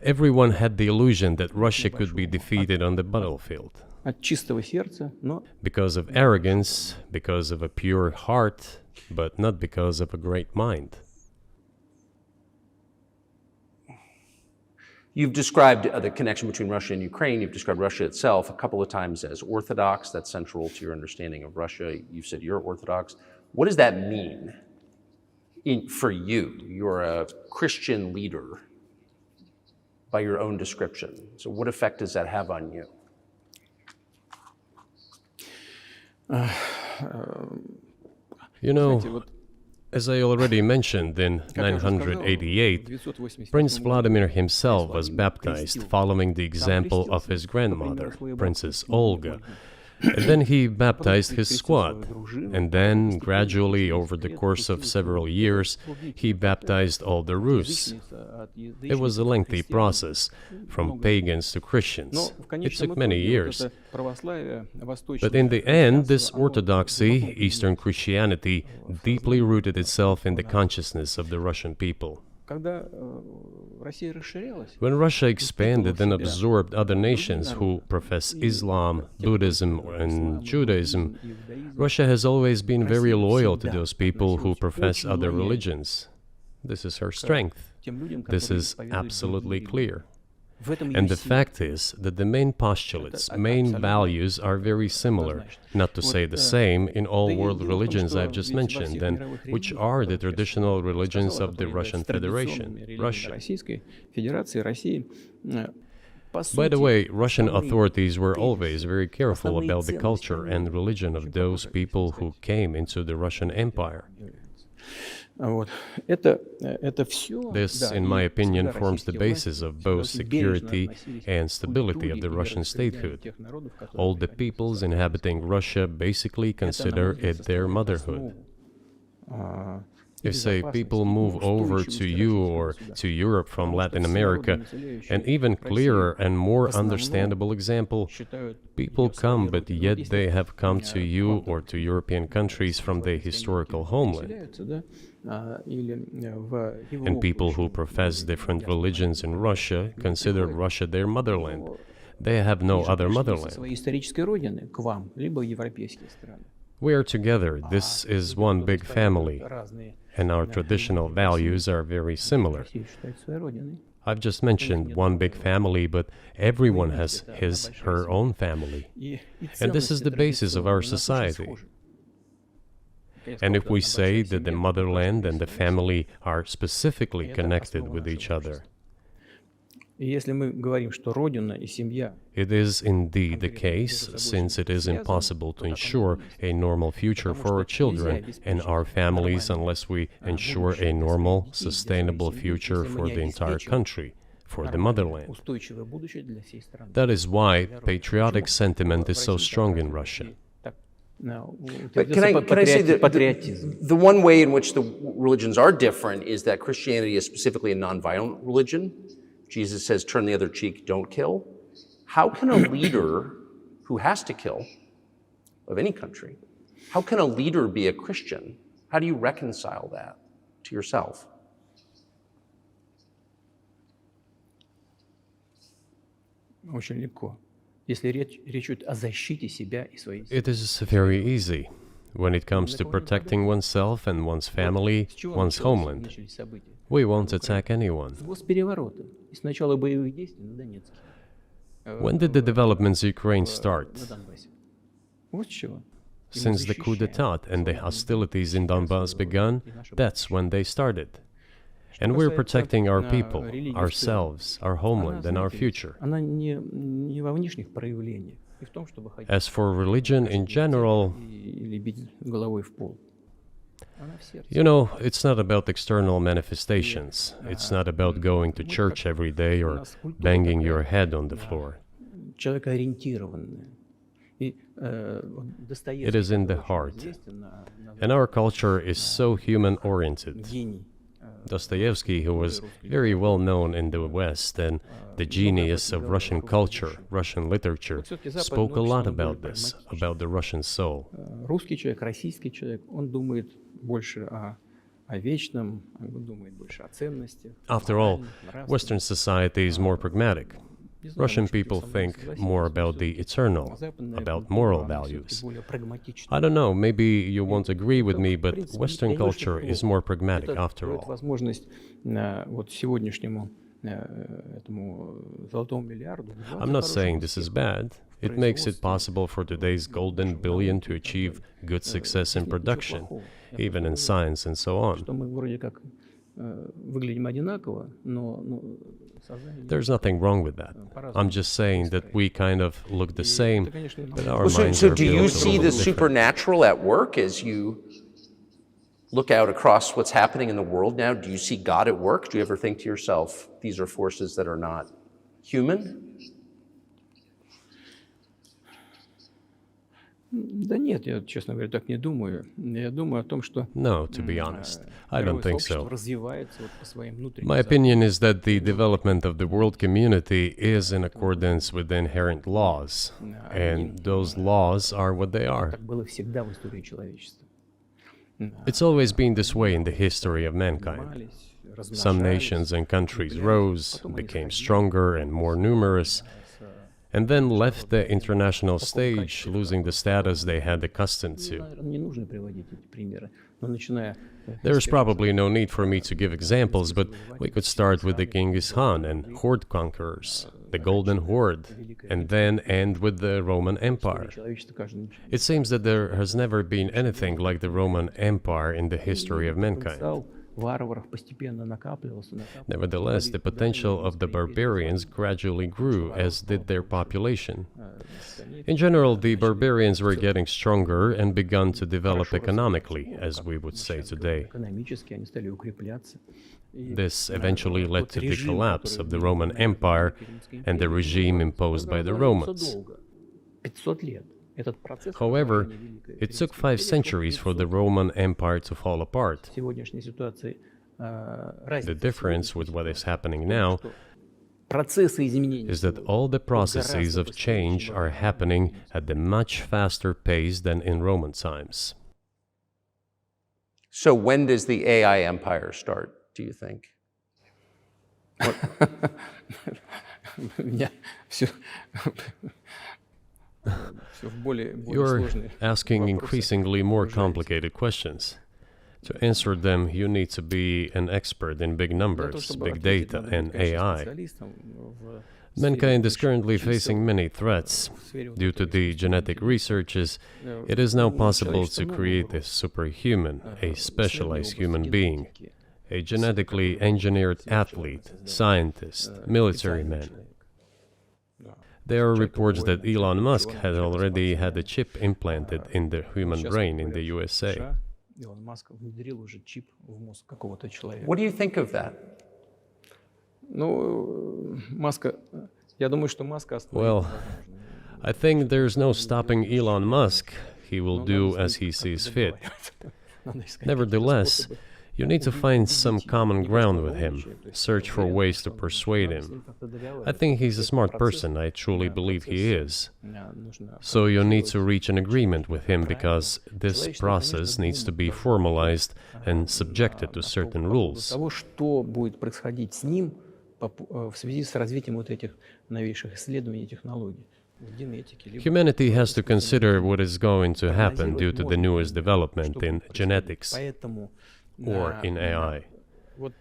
B: everyone had the illusion that Russia could be defeated on the battlefield. Because of arrogance, because of a pure heart, but not because of a great mind.
A: You've described the connection between Russia and Ukraine. You've described Russia itself a couple of times as orthodox. That's central to your understanding of Russia. You've said you're orthodox. What does that mean for you? You're a Christian leader by your own description. So what effect does that have on you?
B: You know, as I already mentioned, in 988, Prince Vladimir himself was baptized following the example of his grandmother, Princess Olga. And then he baptized his squad. And then, gradually, over the course of several years, he baptized all the Rus. It was a lengthy process, from pagans to Christians. It took many years. But in the end, this orthodoxy, Eastern Christianity, deeply rooted itself in the consciousness of the Russian people. When Russia expanded and absorbed other nations who profess Islam, Buddhism, and Judaism, Russia has always been very loyal to those people who profess other religions. This is her strength. This is absolutely clear. And the fact is that the main postulates, main values are very similar, not to say the same, in all world religions I've just mentioned, and which are the traditional religions of the Russian Federation, Russia. By the way, Russian authorities were always very careful about the culture and religion of those people who came into the Russian Empire. This, in my opinion, forms the basis of both security and stability of the Russian statehood. All the peoples inhabiting Russia basically consider it their motherhood. If, say, people move over to you or to Europe from Latin America, an even clearer and more understandable example, people come, but yet they have come to you or to European countries from their historical homeland. And people who profess different religions in Russia consider Russia their motherland. They have no other motherland. We are together. This is one big family, and our traditional values are very similar. I've just mentioned one big family, but everyone has his, her own family. And this is the basis of our society. And if we say that the motherland and the family are specifically connected with each other, it is indeed the case, since it is impossible to ensure a normal future for our children and our families unless we ensure a normal, sustainable future for the entire country, for the motherland. That is why patriotic sentiment is so strong in Russia.
A: But can I say that the one way in which the religions are different is that Christianity is specifically a nonviolent religion. Jesus says, turn the other cheek, don't kill. How can a leader who has to kill, of any country, how can a leader be a Christian? How do you reconcile that to yourself?
B: It is very easy when it comes to protecting oneself and one's family, one's homeland. We won't attack anyone. When did the developments in Ukraine start? Since the coup d'etat and the hostilities in Donbass began, that's when they started. And we're protecting our people, ourselves, our homeland, and our future. As for religion in general, you know, it's not about external manifestations. It's not about going to church every day or banging your head on the floor. It is in the heart. And our culture is so human-oriented. Dostoevsky, who was very well known in the West and the genius of Russian culture, Russian literature, spoke a lot about this, about the Russian soul. After all, Western society is more pragmatic. Russian people think more about the eternal, about moral values. I don't know, maybe you won't agree with me, but Western culture is more pragmatic after all. I'm not saying this is bad. It makes it possible for today's golden billion to achieve good success in production, even in science and so on. There's nothing wrong with that. I'm just saying that we kind of look the same, but our minds
A: so
B: are
A: do you
B: built a
A: see
B: little
A: the
B: different.
A: supernatural at work as you look out across what's happening in the world now? Do you see God at work? Do you ever think to yourself, these are forces that are not human?
B: No, to be honest, I don't think so. My opinion is that the development of the world community is in accordance with the inherent laws, and those laws are what they are. It's always been this way in the history of mankind. Some nations and countries rose, became stronger and more numerous, and then left the international stage, losing the status they had accustomed to. There is probably no need for me to give examples, but we could start with the Genghis Khan and horde conquerors, the Golden Horde, and then end with the Roman Empire. It seems that there has never been anything like the Roman Empire in the history of mankind. Nevertheless, the potential of the barbarians gradually grew, as did their population. In general, the barbarians were getting stronger and began to develop economically, as we would say today. This eventually led to the collapse of the Roman Empire and the regime imposed by the Romans.
C: Этот процесс
B: However,
C: разложения Великой
B: it took
C: Римской
B: 5
C: империи
B: centuries for the Roman Empire to fall apart.
C: в сегодняшней ситуации
B: The
C: разница в
B: difference
C: сегодняшней
B: with what is
C: ситуации
B: happening
C: в том,
B: now
C: что процессы изменений
B: is that
C: сегодня
B: all the
C: идут
B: processes
C: гораздо
B: of
C: быстрее,
B: change
C: чем
B: are
C: во времена
B: happening
C: Римской
B: at a much faster pace than in Roman times.
A: So when does the AI empire start, do you think?
C: У меня все в более
B: You're
C: сложные
B: asking
C: вопросы.
B: increasingly more complicated questions. To answer them, you need to be an expert in big
C: Для того,
B: numbers,
C: чтобы
B: big
C: ответить,
B: data,
C: надо быть,
B: and
C: конечно,
B: AI.
C: специалистом в
B: Mankind is
C: сфере
B: currently
C: чисел,
B: facing many threats.
C: в сфере вот
B: Due to
C: этого
B: the
C: искусственного
B: genetic
C: интеллекта.
B: researches, it is now possible to
C: Человечество много
B: create a
C: угроз.
B: superhuman, a
C: Исследования в
B: specialized
C: области
B: human being,
C: генетики,
B: a genetically engineered athlete, scientist, military man. There are reports that Elon Musk had already had a chip implanted in the human brain in the USA.
C: Илон Маск внедрил уже чип в мозг какого-то человека.
A: What do you think of that?
C: Ну, Маска, я думаю, что Маска остановить
B: Well,
C: невозможно.
B: I think there's no stopping Elon Musk. He will
C: Но
B: do
C: надо
B: as
C: с
B: he
C: ним как-то
B: sees fit.
C: договариваться. Надо искать какие-то
B: Nevertheless,
C: способы,
B: you need to find some
C: убедить его.
B: common
C: Не
B: ground
C: просто
B: with him,
C: умничать, то есть
B: search for
C: уверен,
B: ways to
C: что
B: persuade
C: надо с
B: him.
C: ним как-то
B: I
C: договариваться.
B: think he's a
C: Этот
B: smart
C: процесс,
B: person, I truly believe he is.
C: нужно
B: So you need to
C: контролировать
B: reach an agreement with him
C: правильно.
B: because this
C: Человечество,
B: process
C: конечно,
B: needs to be
C: думает
B: formalized and
C: на
B: subjected to
C: по
B: certain
C: поводу
B: rules.
C: того, что будет происходить с ним в связи с развитием вот этих новейших исследований и технологий в генетике. либо
B: Humanity
C: в
B: has to
C: искусственном
B: consider
C: интеллекте.
B: what is going to happen due
C: Прогнозировать
B: to the
C: можно
B: newest
C: примерно,
B: development
C: что
B: in
C: будет происходить.
B: genetics
C: Поэтому
B: or in AI.
C: вот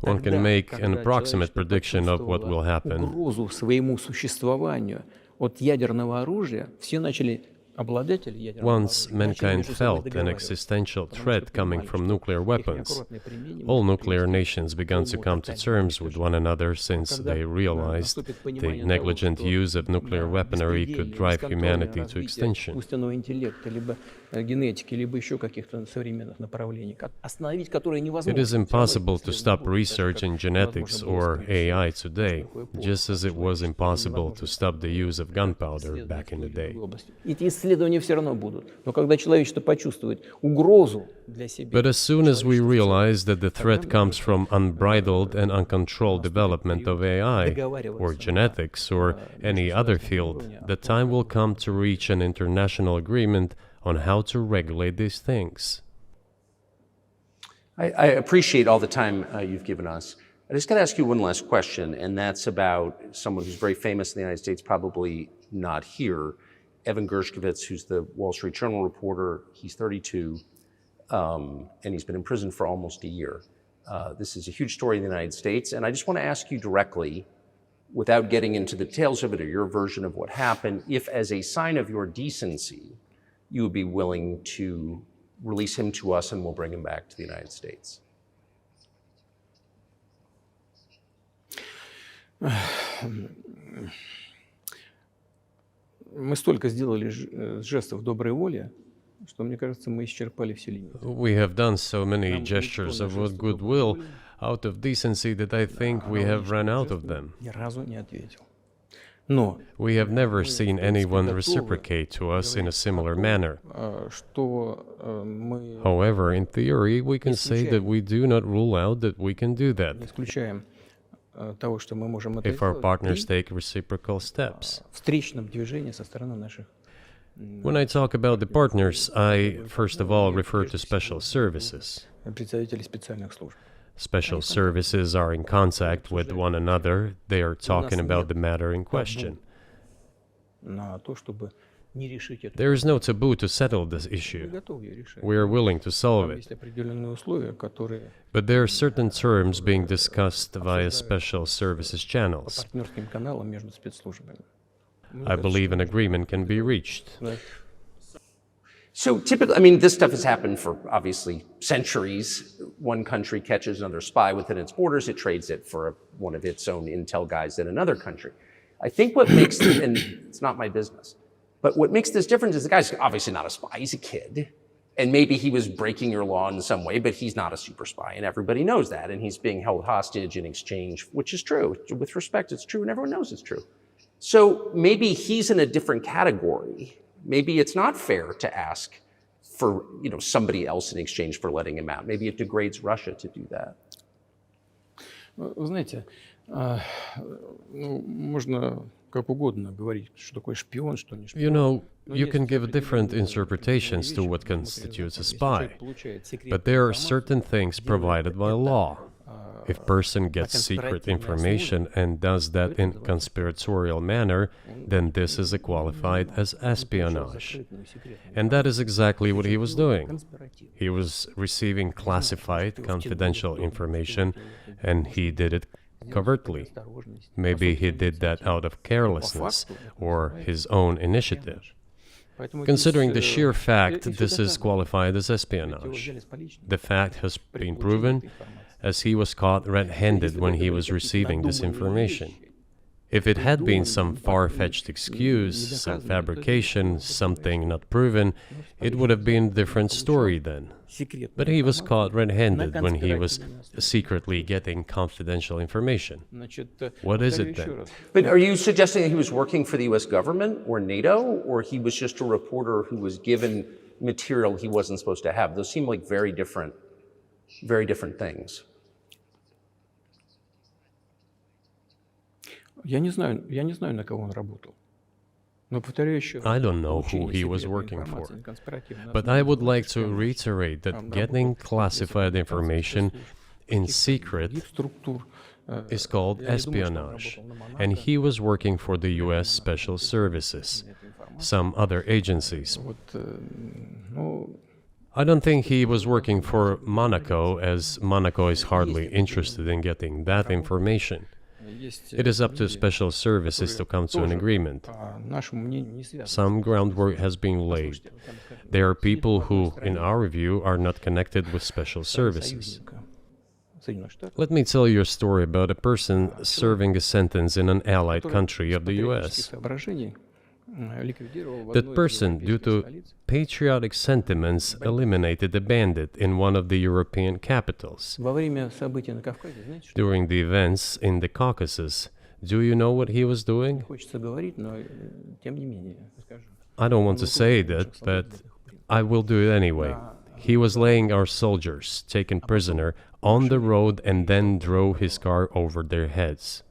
B: One
C: тогда,
B: can make an
C: когда
B: approximate
C: человечество
B: prediction of what will
C: почувствовало
B: happen.
C: угрозу своему существованию от ядерного оружия, все начали обладатели ядерного
B: Once
C: оружия начали
B: mankind
C: между собой
B: felt an
C: договариваться,
B: existential
C: потому что
B: threat coming
C: понимали,
B: from
C: что
B: nuclear
C: их
B: weapons,
C: неаккуратное применение
B: all
C: может
B: nuclear
C: привести
B: nations
C: к
B: began to
C: полному
B: come to
C: тотальному
B: terms with one another since
C: Когда
B: they realized
C: наступит
B: the
C: понимание
B: negligent
C: того,
B: use of nuclear weaponry could
C: беспредельное,
B: drive
C: бесконтрольное
B: humanity to
C: развитие
B: extinction.
C: искусственного интеллекта, либо генетики, либо еще каких-то современных направлений, остановить которые невозможно.
B: It is impossible to
C: Исследования
B: stop
C: будут,
B: research
C: так
B: in
C: же, как
B: genetics
C: невозможно было
B: or
C: скрыть
B: AI
C: что
B: today,
C: такое эпоха
B: just as it was
C: человечества,
B: impossible to
C: невозможно
B: stop the use of gunpowder
C: исследовать
B: back in
C: в
B: the
C: той или
B: day.
C: другой области. Эти исследования все равно будут. Но когда человечество почувствует угрозу для себя,
B: But as soon as we
C: человечества в целом,
B: realize that the threat
C: тогда мы
B: comes from unbridled and uncontrolled development of AI, or genetics, or any other field, the time will come to reach an international agreement on how to regulate these things.
A: I appreciate all the time you've given us. I just got to ask you one last question, and that's about someone who's very famous in the United States, probably not here, Evan Gershkovich, who's the Wall Street Journal reporter. He's 32, and he's been in prison for almost a year. This is a huge story in the United States, and I just want to ask you directly, without getting into the details of it or your version of what happened, if as a sign of your decency, you would be willing to release him to us and we'll bring him back to the United States.
C: Мы столько сделали жестов доброй воли, что, мне кажется, мы исчерпали все лимиты.
B: We have done so many gestures of goodwill out of decency that I think we have run out of them.
C: Ни разу не ответил. Но
B: We have never seen anyone reciprocate to us in a similar manner.
C: что мы
B: However, in theory, we can say that we do not rule out that we can do
C: не
B: that
C: исключаем того, что мы можем это
B: if our
C: сделать
B: partners
C: при
B: take reciprocal steps.
C: встречном движении со стороны наших
B: When I talk about the partners, I first of all refer to special services.
C: представителей специальных служб.
B: Special services are in contact with one another. They are talking about the matter in question.
C: На то, чтобы не решить это.
B: There is no taboo to settle this
C: Мы
B: issue.
C: готовы ее решать.
B: We are willing to solve
C: Там
B: it.
C: есть определенные условия, которые
B: But there are certain terms being discussed via special services
C: по
B: channels.
C: партнерским каналам между спецслужбами.
B: I believe an agreement can be reached.
C: Да.
A: So typically, I mean, this stuff has happened for obviously centuries. One country catches another spy within its borders, it trades it for one of its own intel guys in another country. I think what makes, and it's not my business, but what makes this different is the guy's obviously not a spy, he's a kid. And maybe he was breaking your law in some way, but he's not a super spy, and everybody knows that. And he's being held hostage in exchange, which is true. With respect, it's true, and everyone knows it's true. So maybe he's in a different category maybe it's not fair to ask for somebody else in exchange for letting him out. Maybe it degrades Russia to do that.
C: Вы знаете, можно как угодно говорить, что такое шпион, что не шпион.
B: You know, you can give different interpretations to what constitutes a spy, but there are certain things provided by law. If a person gets secret information and does that in conspiratorial manner, then this is qualified as espionage. And that is exactly what he was doing. He was receiving classified, confidential information, and he did it covertly. Maybe he did that out of carelessness or his own initiative. Considering the sheer fact, this is qualified as espionage. The fact has been proven, as he was caught red-handed when he was receiving this information. If it had been some far-fetched excuse, some fabrication, something not proven, it would have been a different story then. But he was caught red-handed when he was secretly getting confidential information. What is it then?
A: But are you suggesting that he was working for the US government or NATO, or he was just a reporter who was given material he wasn't supposed to have? Those seem like very different things.
C: Я не знаю, на кого он работал. Но повторяю еще раз.
B: I don't know who he was working for, but I would like to reiterate that getting classified information in secret is called espionage, and he was working for the US Special Services, some other agencies. I don't think he was working for Monaco, as Monaco is hardly interested in getting that information. It is up to special services to come to an agreement. Some groundwork has been laid. There are people who, in our view, are not connected with special services. Let me tell you a story about a person serving a sentence in an allied country of the US. That person, due to patriotic sentiments, eliminated a bandit in one of the European capitals. During the events in the Caucasus, do you know what he was doing? I don't want to say that, but I will do it anyway. He was laying our soldiers, taken prisoner, on the road and then drove his car over their heads.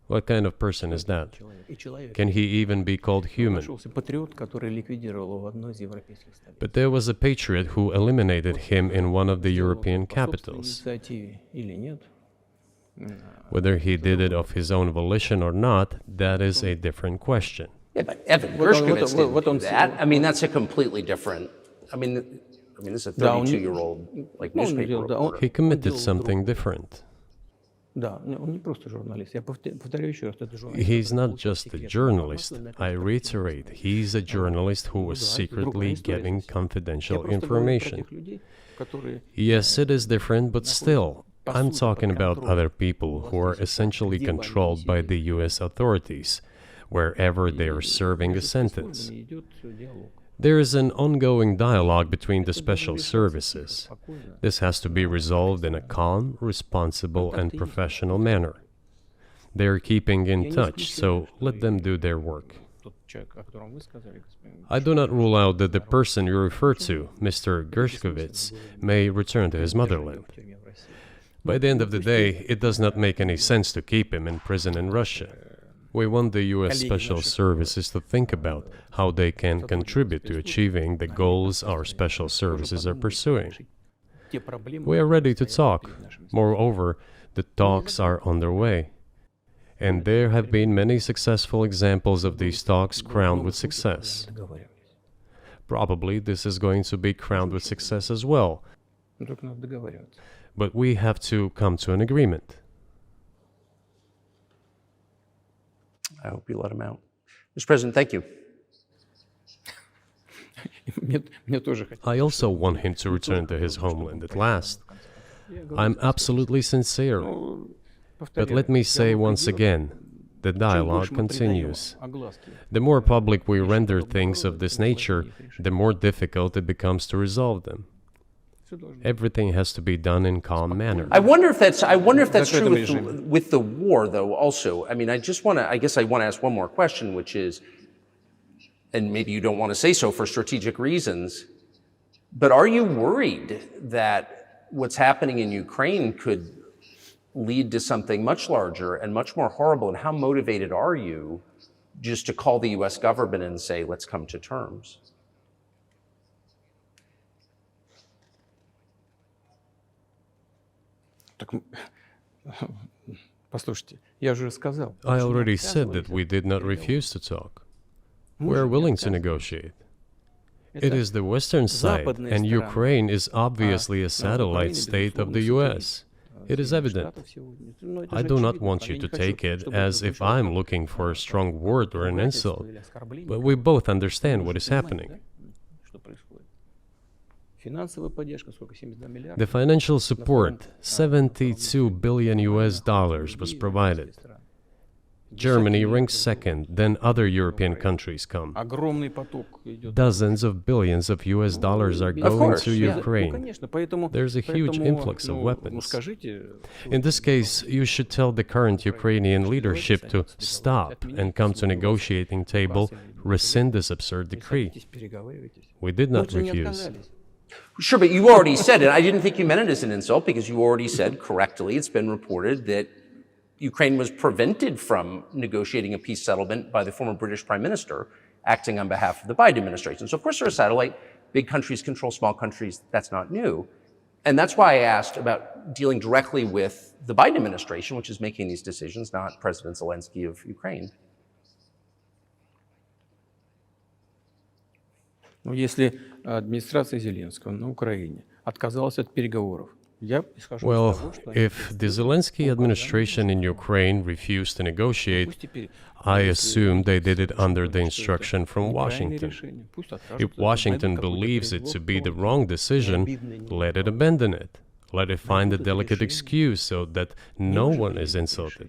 B: What kind of person is that? Can he even be called human? But there was a patriot who eliminated him in one of the European capitals. Whether he did it of his own volition or not, that is a different question.
A: Yeah, but Evan Gershkovich didn't do that. I mean, that's a completely different. I mean, this is a 32-year-old newspaper reporter.
B: He committed something different. He's not just a journalist. I reiterate, he's a journalist who was secretly getting confidential information. Yes, it is different, but still, I'm talking about other people who are essentially controlled by the US authorities, wherever they are serving a sentence. There is an ongoing dialogue between the special services. This has to be resolved in a calm, responsible, and professional manner. They are keeping in touch, so let them do their work. I do not rule out that the person you refer to, Mr. Gershkovich, may return to his motherland. By the end of the day, it does not make any sense to keep him in prison in Russia. We want the US Special Services to think about how they can contribute to achieving the goals our special services are pursuing. We are ready to talk. Moreover, the talks are underway. And there have been many successful examples of these talks crowned with success. Probably this is going to be crowned with success as well. But we have to come to an agreement.
A: I hope you let him out. Mr. President, thank you.
B: I also want him to return to his homeland at last. I'm absolutely sincere. But let me say once again, the dialogue continues. The more public we render things of this nature, the more difficult it becomes to resolve them. Everything has to be done in calm manner.
A: I wonder if that's true
C: режиме.
A: with the war, though. Also, I mean, I guess I want to ask one more question, which is, and maybe you don't want to say so for strategic reasons, but are you worried that what's happening in Ukraine could lead to something much larger and much more horrible? And how motivated are you just to call the U.S. government and say, let's come to terms?
C: Так, послушайте, я же сказал.
B: I already said that we did not refuse to talk. We are willing to negotiate. It is the Western side, and Ukraine is obviously a satellite state of the US. It is evident. I do not want you to take it as if I'm looking for a strong word or an insult, but we both understand what is happening. The financial support, 72 billion US dollars, was provided. Germany ranks second, then other European countries come. Dozens of billions of US dollars are going to Ukraine. There's a huge influx of weapons. In this case, you should tell the current Ukrainian leadership to stop and come to negotiating table, rescind this absurd decree. We did not refuse.
A: Sure, but you already said it. I didn't think you meant it as an insult because you already said correctly, it's been reported that Ukraine was prevented from negotiating a peace settlement by the former British Prime Minister acting on behalf of the Biden administration. So of course they're a satellite. Big countries control small countries. That's not new. And that's why I asked about dealing directly with the Biden administration, which is making these decisions, not President Zelensky of Ukraine.
C: Но если администрация Зеленского на Украине отказалась от переговоров,
B: well, if the Zelensky administration in Ukraine refused to negotiate, I assume they did it under the instruction from Washington. If Washington believes it to be the wrong decision, let it abandon it. Let it find a delicate excuse so that no one is insulted.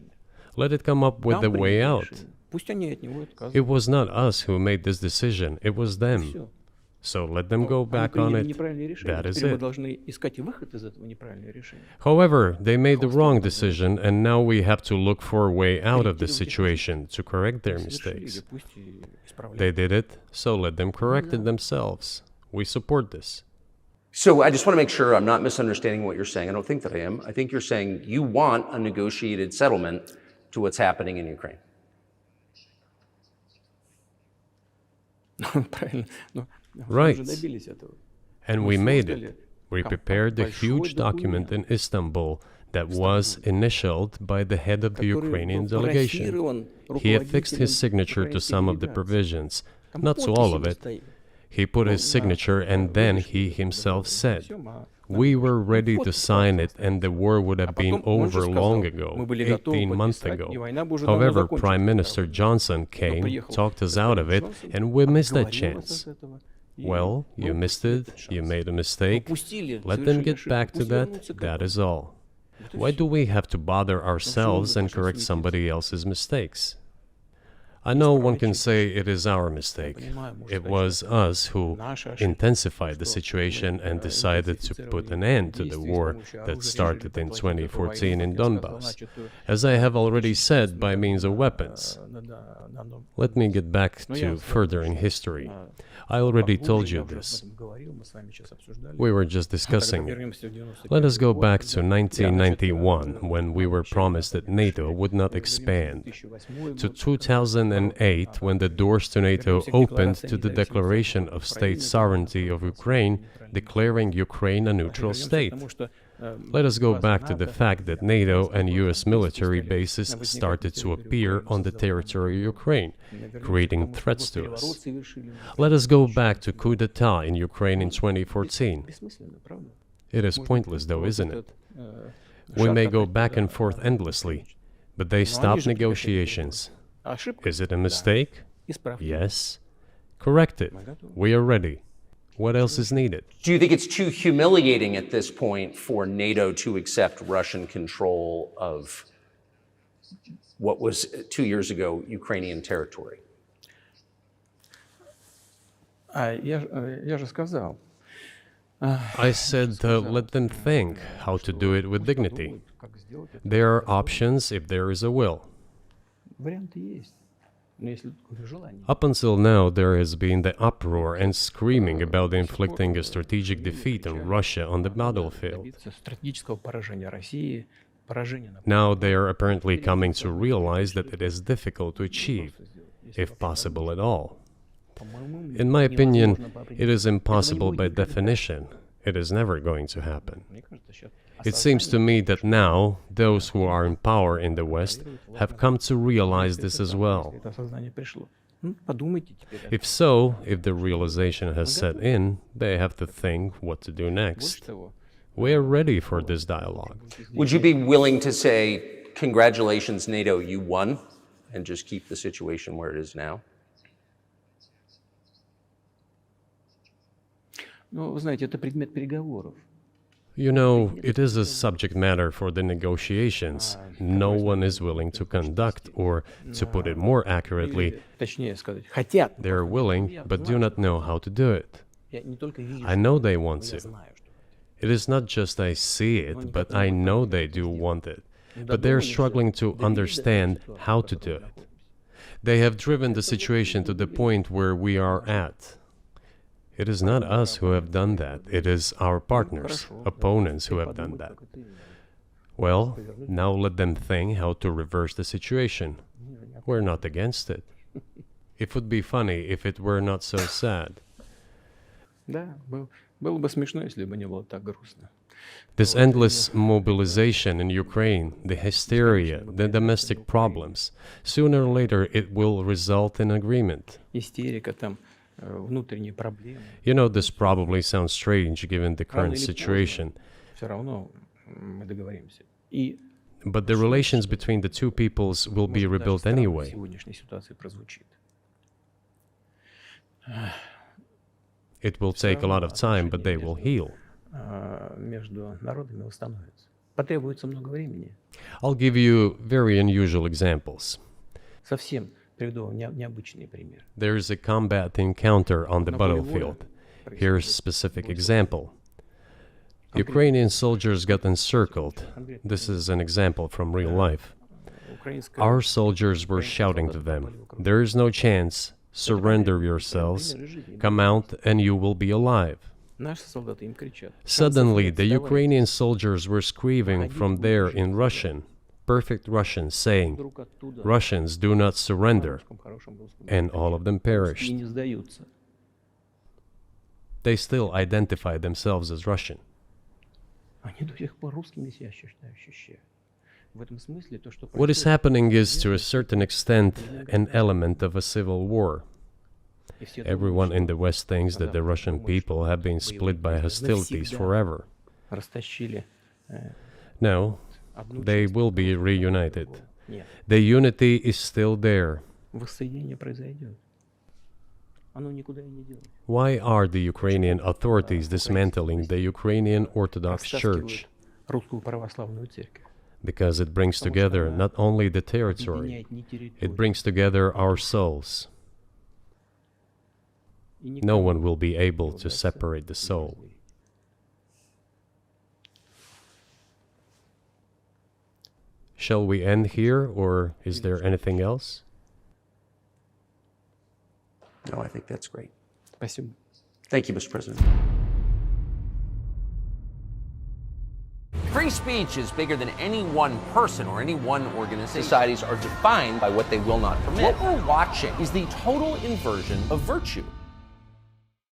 B: Let it come up with a way out. It was not us who made this decision, it was them. So let them go back on it. That is it. However, they made the wrong decision, and now we have to look for a way out of the situation to correct their mistakes. They did it, so let them correct it themselves. We support this.
A: So I just want to make sure I'm not misunderstanding what you're saying. I don't think that I am. I think you're saying you want a negotiated settlement to what's happening in Ukraine.
B: Right. And we made it. We prepared a huge document in Istanbul that was initialed by the head of the Ukrainian delegation. He affixed his signature to some of the provisions, not to all of it. He put his signature and then he himself said, we were ready to sign it and the war would have been over long ago, 18 months ago. However, Prime Minister Johnson came, talked us out of it, and we missed that chance. Well, you missed it, you made a mistake, let them get back to that, that is all. Why do we have to bother ourselves and correct somebody else's mistakes? I know one can say it is our mistake. It was us who intensified the situation and decided to put an end to the war that started in 2014 in Donbass, as I have already said, by means of weapons. Let me get back to further in history. I already told you this. We were just discussing it. Let us go back to 1991, when we were promised that NATO would not expand, to 2008, when the doors to NATO opened to the declaration of state sovereignty of Ukraine, declaring Ukraine a neutral state. Let us go back to the fact that NATO and US military bases started to appear on the territory of Ukraine, creating threats to us. Let us go back to coup d'etat in Ukraine in 2014. It is pointless though, isn't it? We may go back and forth endlessly, but they stopped negotiations. Is it a mistake? Yes. Correct it. We are ready. What else is needed?
A: Do you think it's too humiliating at this point for NATO to accept Russian control of what was 2 years ago Ukrainian territory?
C: Я же сказал,
B: I said, let them think how to do it with dignity. There are options if there is a will.
C: Варианты есть. Но если такое желание.
B: Up until now, there has been the uproar and screaming about inflicting a strategic defeat on Russia on the battlefield.
C: Добиться стратегического поражения России, поражения на
B: Now they are apparently coming to realize that it is difficult to achieve, if possible at all. In my opinion, it is impossible by definition. It is never going to happen.
C: Мне кажется, сейчас
B: It seems to me that now those who are in power in the West have come to realize this as well.
C: это осознание пришло. Подумайте теперь.
B: If so, if the realization has set in, they have to think what to do
C: Больше
B: next.
C: того,
B: We are ready for this dialogue.
A: Would you be willing to say, congratulations, NATO, you won, and just keep the situation where it is now?
C: ну, вы знаете, это предмет переговоров.
B: You know, it is a subject matter for the negotiations. No one is willing to conduct, or, to put it more accurately,
C: Точнее сказать, хотят.
B: they are willing but do not know how to do it.
C: Я не только вижу,
B: I know they want
C: я
B: to.
C: знаю, что
B: It is not just I see it, but I know they do want it. But they're struggling to understand how to do it. They have driven the situation to the point where we are at. It is not us who have done that. It is our partners, opponents who have done that. Well, now let them think how to reverse the situation. We're not against it. It would be funny if it were not so sad.
C: Да, было бы смешно, если бы не было так грустно.
B: This endless mobilization in Ukraine, the hysteria, the domestic problems, sooner or later it will result in agreement.
C: Истерика, там, внутренние проблемы.
B: You know, this probably sounds strange given the current situation,
C: Все равно мы договоримся. И
B: but the relations between the two peoples will be
C: может, даже
B: rebuilt
C: странно в
B: anyway.
C: сегодняшней ситуации прозвучит.
B: It will take a lot of time, but they will heal.
C: Между народами восстановится. Потребуется много времени.
B: I'll give you very unusual examples.
C: Совсем приведу вам необычный пример.
B: There is a combat encounter on the
C: На поле боя
B: battlefield.
C: происходит
B: Here's a specific example. Ukrainian soldiers got encircled. This is an example from real life.
C: украинская
B: Our soldiers were shouting to them, "There is no chance. Surrender yourselves. Come out and you will be alive."
C: Наши солдаты им кричат.
B: Suddenly, the Ukrainian soldiers were screaming from there in Russian, perfect Russian, saying,
C: Вдруг оттуда
B: "Russians, do not surrender."
C: на хорошем русском
B: And all of them
C: и
B: perished.
C: не сдаются.
B: They still identified themselves as Russian.
C: Они до сих пор русскими себя ощущают. В этом смысле то, что
B: What is
C: происходит,
B: happening is, to a certain extent, an element of a civil war.
C: и все
B: Everyone
C: думают,
B: in the West thinks that the Russian people have been split by hostilities forever.
C: что растащили
B: No,
C: одну
B: they
C: часть,
B: will be reunited.
C: Нет,
B: The unity is still there.
C: воссоединение произойдет. Оно никуда и не делось.
B: Why are the Ukrainian authorities dismantling the Ukrainian Orthodox Church?
C: Растаскивают русскую православную церковь.
B: Because it brings together not only the territory,
C: Объединяет не территорию.
B: it brings together our souls.
C: И никто
B: No one will be able to separate the soul. Shall we end here, or is there anything else?
A: No, I think that's great.
C: Спасибо.
A: Thank you, Mr. President. Free speech is bigger than any one person or any one organization. Societies are defined by what they will not permit. What we're watching is the total inversion of virtue.